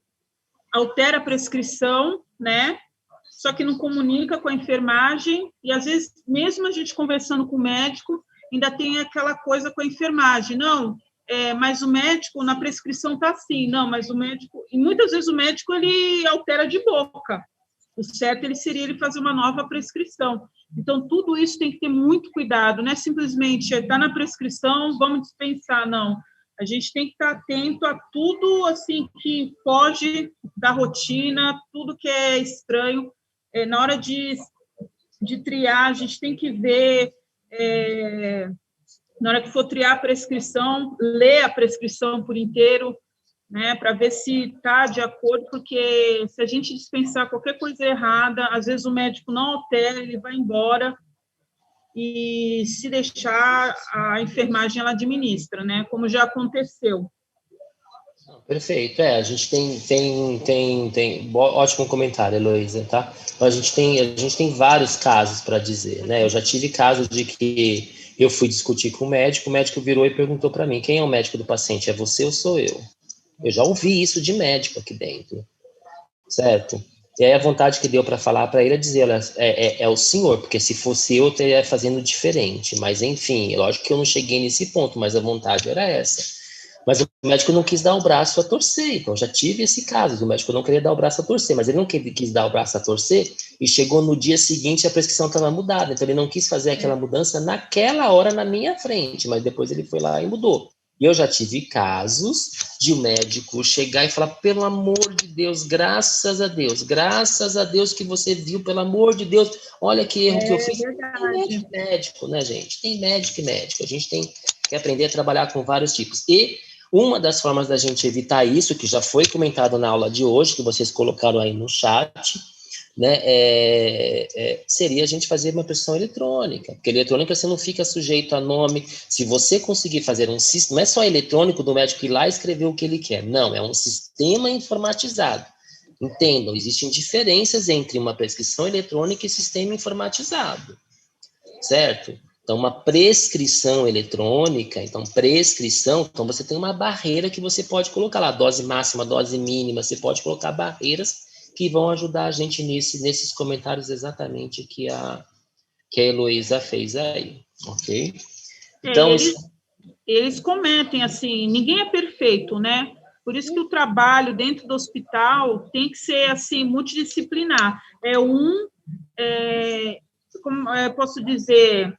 altera a prescrição, né, só que não comunica com a enfermagem, e às vezes, mesmo a gente conversando com o médico, ainda tem aquela coisa com a enfermagem, não, mas o médico, na prescrição está assim, não, mas o médico... E muitas vezes o médico, ele altera de boca. O certo seria ele fazer uma nova prescrição. Então, tudo isso tem que ter muito cuidado, não é simplesmente está na prescrição, vamos dispensar, não. A gente tem que estar atento a tudo assim que foge da rotina, tudo que é estranho. Na hora de triar, a gente tem que ver... na hora que for triar a prescrição, ler a prescrição por inteiro, né, para ver se está de acordo, porque se a gente dispensar qualquer coisa errada, às vezes o médico não altera, ele vai embora, e se deixar, a enfermagem ela administra, né, como já aconteceu. Perfeito, a gente tem ótimo comentário, Heloísa, tá? A gente tem vários casos para dizer, né? Eu já tive casos de que eu fui discutir com o médico virou e perguntou para mim, quem é o médico do paciente? É você ou sou eu? Eu já ouvi isso de médico aqui dentro, certo? E aí a vontade que deu para falar para ele é dizer, é o senhor, porque se fosse eu teria fazendo diferente, mas enfim, lógico que eu não cheguei nesse ponto, mas a vontade era essa. Mas o médico não quis dar o braço a torcer, então já tive esse caso, o médico não queria dar o braço a torcer, mas ele não quis dar o braço a torcer, e chegou no dia seguinte a prescrição estava mudada, então ele não quis fazer aquela mudança naquela hora na minha frente, mas depois ele foi lá e mudou. E eu já tive casos de um médico chegar e falar, pelo amor de Deus, graças a Deus que você viu, pelo amor de Deus, olha que erro que eu fiz. Tem médico, né, gente? Tem médico e médico, a gente tem que aprender a trabalhar com vários tipos. E uma das formas da gente evitar isso, que já foi comentado na aula de hoje, que vocês colocaram aí no chat, né, seria a gente fazer uma prescrição eletrônica, porque eletrônica você não fica sujeito a nome. Se você conseguir fazer um sistema, não é só eletrônico do médico ir lá e escrever o que ele quer, não, é um sistema informatizado. Entendam, existem diferenças entre uma prescrição eletrônica e sistema informatizado, certo? Então, uma prescrição eletrônica, então você tem uma barreira que você pode colocar lá, dose máxima, dose mínima, você pode colocar barreiras que vão ajudar a gente nesses comentários exatamente que a Heloísa fez aí, ok? Então, eles comentem assim, ninguém é perfeito, né? Por isso que o trabalho dentro do hospital tem que ser assim, multidisciplinar. Como posso dizer...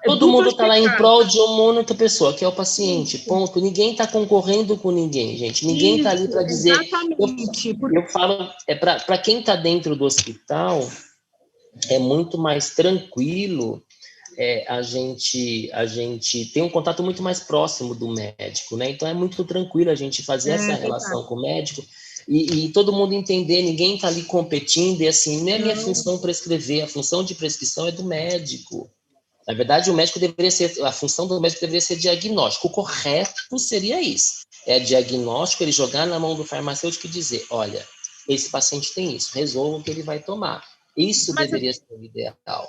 Todo mundo está lá em prol de uma única pessoa, que é o paciente, ponto. Ninguém está concorrendo com ninguém, gente. Ninguém está ali para dizer... Exatamente. Eu falo, para quem está dentro do hospital, é muito mais tranquilo, a gente tem um contato muito mais próximo do médico, né? Então, é muito tranquilo a gente fazer essa relação com o médico e todo mundo entender, ninguém está ali competindo, e assim, não é minha função prescrever, a função de prescrição é do médico. Na verdade, a função do médico deveria ser diagnóstico. O correto seria isso. É diagnóstico, ele jogar na mão do farmacêutico e dizer, olha, esse paciente tem isso, resolva o que ele vai tomar. Isso deveria ser o ideal.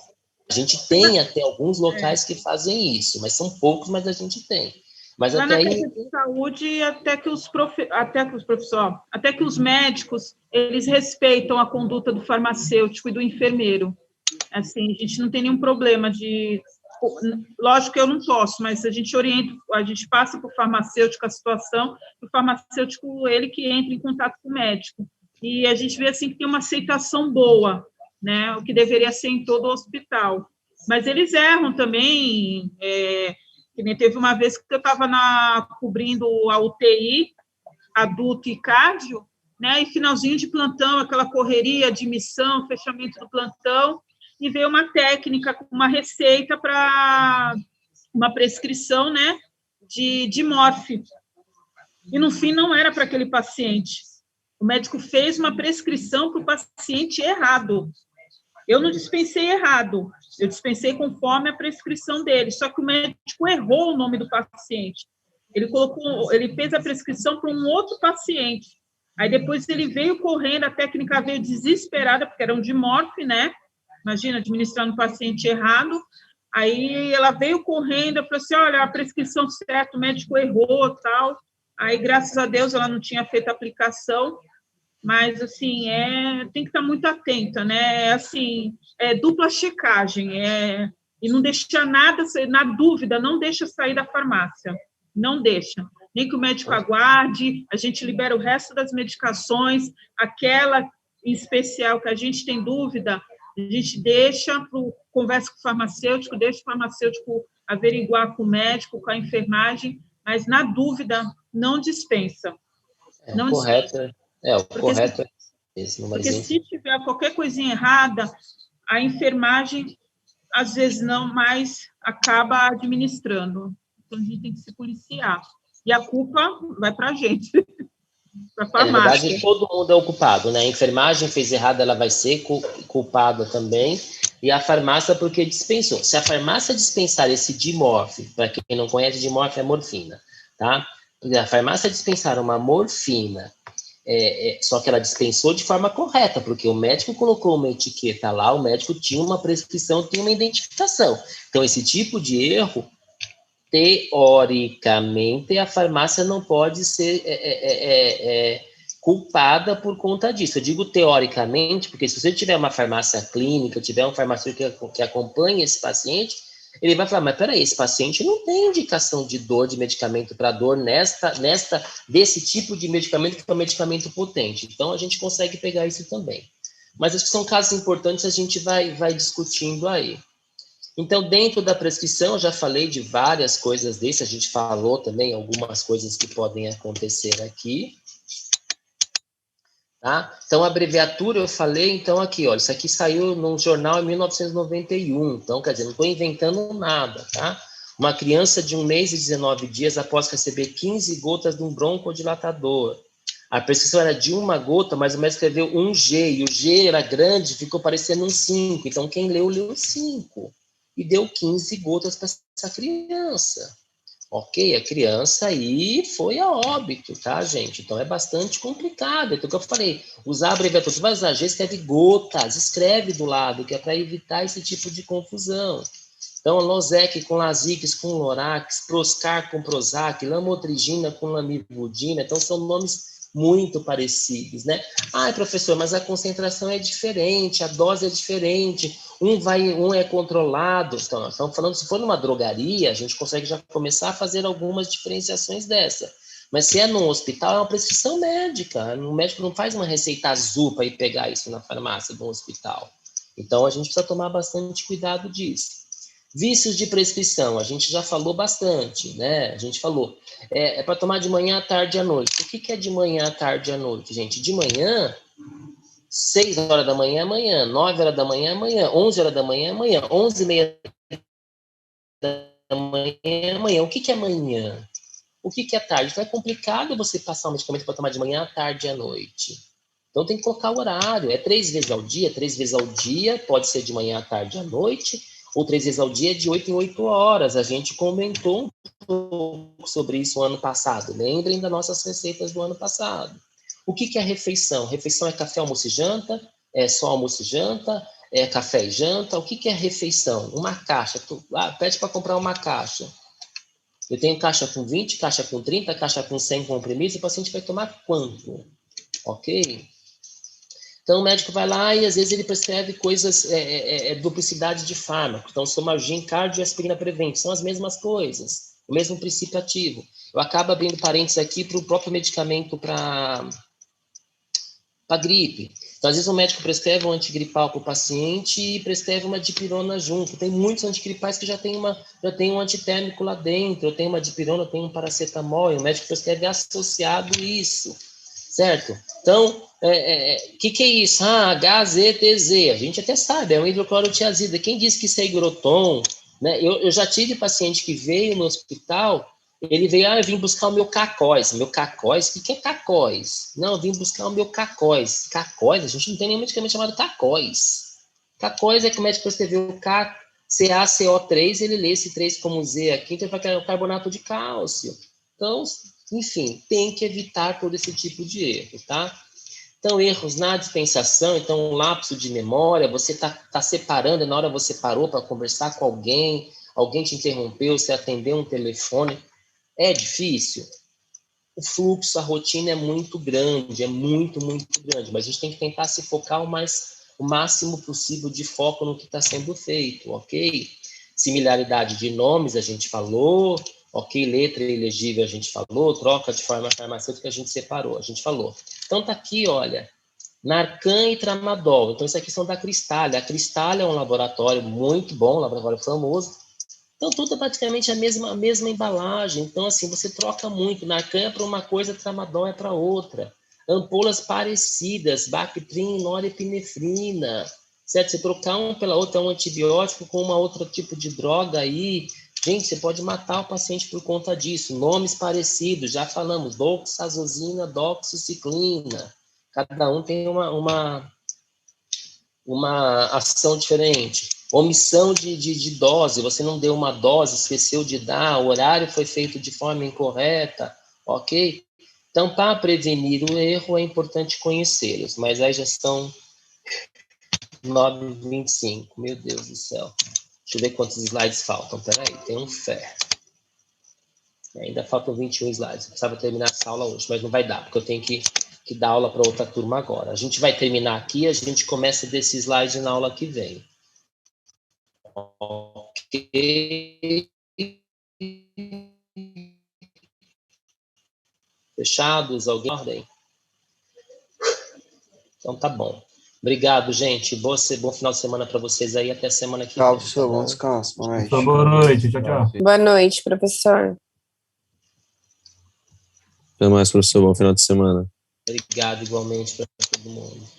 A gente tem até alguns locais que fazem isso, mas são poucos, mas a gente tem. Mas lá até na aí... casa de saúde, até que os médicos, eles respeitam a conduta do farmacêutico e do enfermeiro. Assim, a gente não tem nenhum problema de lógico que eu não posso, mas a gente orienta, a gente passa para o farmacêutico a situação, o farmacêutico, ele que entra em contato com o médico. E a gente vê assim que tem uma aceitação boa, né? O que deveria ser em todo o hospital. Mas eles erram também. Que nem teve uma vez que eu estava cobrindo a UTI, adulto e cardio, né? E finalzinho de plantão, aquela correria, admissão, fechamento do plantão, e veio uma técnica, uma receita para uma prescrição, né? De morfe. E no fim não era para aquele paciente. O médico fez uma prescrição para o paciente errado. Eu não dispensei errado, eu dispensei conforme a prescrição dele, só que o médico errou o nome do paciente. Ele fez a prescrição para um outro paciente. Aí depois ele veio correndo, a técnica veio desesperada, porque era um de morfe, né? Imagina, administrando o paciente errado. Aí ela veio correndo, eu falei assim, olha, a prescrição certa, o médico errou, tal. Aí, graças a Deus, ela não tinha feito a aplicação, mas, assim, tem que estar muito atenta, né? Assim, dupla checagem, e não deixar nada, na dúvida, não deixa sair da farmácia, não deixa. Nem que o médico aguarde, a gente libera o resto das medicações, aquela em especial que a gente tem dúvida, a gente conversa com o farmacêutico, deixa o farmacêutico averiguar com o médico, com a enfermagem, mas, na dúvida, não dispensa. Não correto. O correto é esse. Porque se tiver qualquer coisinha errada, a enfermagem, às vezes não, mas acaba administrando. Então, a gente tem que se policiar. E a culpa vai para a gente, para a farmácia. Na verdade, todo mundo é o culpado, né? A enfermagem fez errado, ela vai ser culpada também. E a farmácia, porque dispensou. Se a farmácia dispensar esse Dimorf, para quem não conhece, Dimorf é morfina, tá? A farmácia dispensar uma morfina, só que ela dispensou de forma correta, porque o médico colocou uma etiqueta lá, o médico tinha uma prescrição, tinha uma identificação. Então, esse tipo de erro, teoricamente, a farmácia não pode ser culpada por conta disso. Eu digo teoricamente, porque se você tiver uma farmácia clínica, tiver um farmacêutico que acompanha esse paciente, ele vai falar, mas peraí, esse paciente não tem indicação de dor, de medicamento para dor desse tipo de medicamento, que é um medicamento potente. Então, a gente consegue pegar isso também. Mas acho que são casos importantes, a gente vai discutindo aí. Então, dentro da prescrição, eu já falei de várias coisas desse, a gente falou também algumas coisas que podem acontecer aqui. Tá? Então, a abreviatura, eu falei, então, aqui, olha, isso aqui saiu num jornal em 1991, então, quer dizer, não estou inventando nada, tá? Uma criança de 1 mês e 19 dias após receber 15 gotas de um broncodilatador. A prescrição era de 1 gota, mas o médico escreveu 1G, e o G era grande, ficou parecendo um 5, então quem leu 5, e deu 15 gotas para essa criança. Ok, a criança aí foi a óbito, tá, gente? Então, é bastante complicado. Então, o que eu falei, usar a abreviatura, você vai usar G, escreve gotas, escreve do lado, que é para evitar esse tipo de confusão. Então, Losec com Lasix, com Lorax, Proscar com Prozac, Lamotrigina com Lamivudina, então são nomes muito parecidos, né? Ah, professor, mas a concentração é diferente, a dose é diferente, um é controlado. Então, nós estamos falando, se for numa drogaria, a gente consegue já começar a fazer algumas diferenciações dessa. Mas se é num hospital, é uma prescrição médica. O médico não faz uma receita azul para ir pegar isso na farmácia de um hospital. Então, a gente precisa tomar bastante cuidado disso. Vícios de prescrição, a gente já falou bastante, né? A gente falou, é para tomar de manhã, à tarde e à noite. O que é de manhã, à tarde e à noite, gente? De manhã, 6 horas da manhã é amanhã, 9 horas da manhã é amanhã, 11 horas da manhã é amanhã, 11h30 da manhã é amanhã. O que é amanhã? O que é tarde? Então é complicado você passar um medicamento para tomar de manhã, à tarde e à noite. Então tem que colocar o horário, 3 vezes ao dia, 3 vezes ao dia, pode ser de manhã, à tarde e à noite, ou 3 vezes ao dia, de 8 em 8 horas. A gente comentou um pouco sobre isso no ano passado. Lembrem das nossas receitas do ano passado. O que é refeição? Refeição é café, almoço e janta? É só almoço e janta? É café e janta? O que é refeição? Uma caixa. Pede para comprar uma caixa. Eu tenho caixa com 20, caixa com 30, caixa com 100 comprimidos. O paciente vai tomar quanto? Ok? Então, o médico vai lá e, às vezes, ele prescreve coisas, duplicidade de fármaco. Então, Somalgin, cardio e aspirina prevente, são as mesmas coisas, o mesmo princípio ativo. Eu acabo abrindo parênteses aqui para o próprio medicamento para gripe. Então, às vezes, o médico prescreve um antigripal para o paciente e prescreve uma dipirona junto. Tem muitos antigripais que já tem um antitérmico lá dentro. Eu tenho uma dipirona, eu tenho um paracetamol, e o médico prescreve associado isso, certo? Então, que é isso? HZTZ, a gente até sabe, é um hidroclorotiazida. Quem disse que isso é higroton, né? Eu já tive paciente que veio no hospital, ele veio, eu vim buscar o meu cacóis. Meu cacóis? O que é cacóis? Não, eu vim buscar o meu cacóis. Cacóis? A gente não tem nenhum medicamento chamado cacóis. Cacóis é que o médico prescreveu CaCO3, ele lê esse 3 como Z aqui, então ele vai o carbonato de cálcio. Então, enfim, tem que evitar todo esse tipo de erro, tá? Então, erros na dispensação, então, um lapso de memória, você tá separando, na hora você parou para conversar com alguém te interrompeu, você atendeu um telefone, é difícil? O fluxo, a rotina é muito grande, muito grande, mas a gente tem que tentar se focar o máximo possível de foco no que está sendo feito, ok? Similaridade de nomes, a gente falou, ok? Letra elegível, a gente falou, troca de forma farmacêutica, a gente separou, a gente falou. Então, tá aqui, olha, Narcan e Tramadol. Então, isso aqui são da Cristália. A Cristália é um laboratório muito bom, um laboratório famoso. Então, tudo é praticamente a mesma embalagem. Então, assim, você troca muito. Narcan é para uma coisa, Tramadol é para outra. Ampolas parecidas, Bactrim, norepinefrina. Certo? Você trocar um pela outra, um antibiótico com uma outro tipo de droga aí. Gente, você pode matar o paciente por conta disso. Nomes parecidos, já falamos. Doxazosina, doxiciclina. Cada um tem uma ação diferente. Omissão de dose, você não deu uma dose, esqueceu de dar, o horário foi feito de forma incorreta, ok? Então, para prevenir o erro, é importante conhecê-los, mas aí já são 9h25, meu Deus do céu. Deixa eu ver quantos slides faltam, peraí, tem um fé. Ainda faltam 21 slides, eu precisava terminar essa aula hoje, mas não vai dar, porque eu tenho que dar aula para outra turma agora. A gente vai terminar aqui, a gente começa desse slide na aula que vem. Ok. Fechados? Alguém? Ordem? Então tá bom. Obrigado, gente. Bom final de semana para vocês aí. Até semana que vem. Tchau, professor. Bom descanso. Boa noite. Boa noite. Tchau, tchau. Boa noite, professor. Até mais, professor. Bom final de semana. Obrigado igualmente para todo mundo.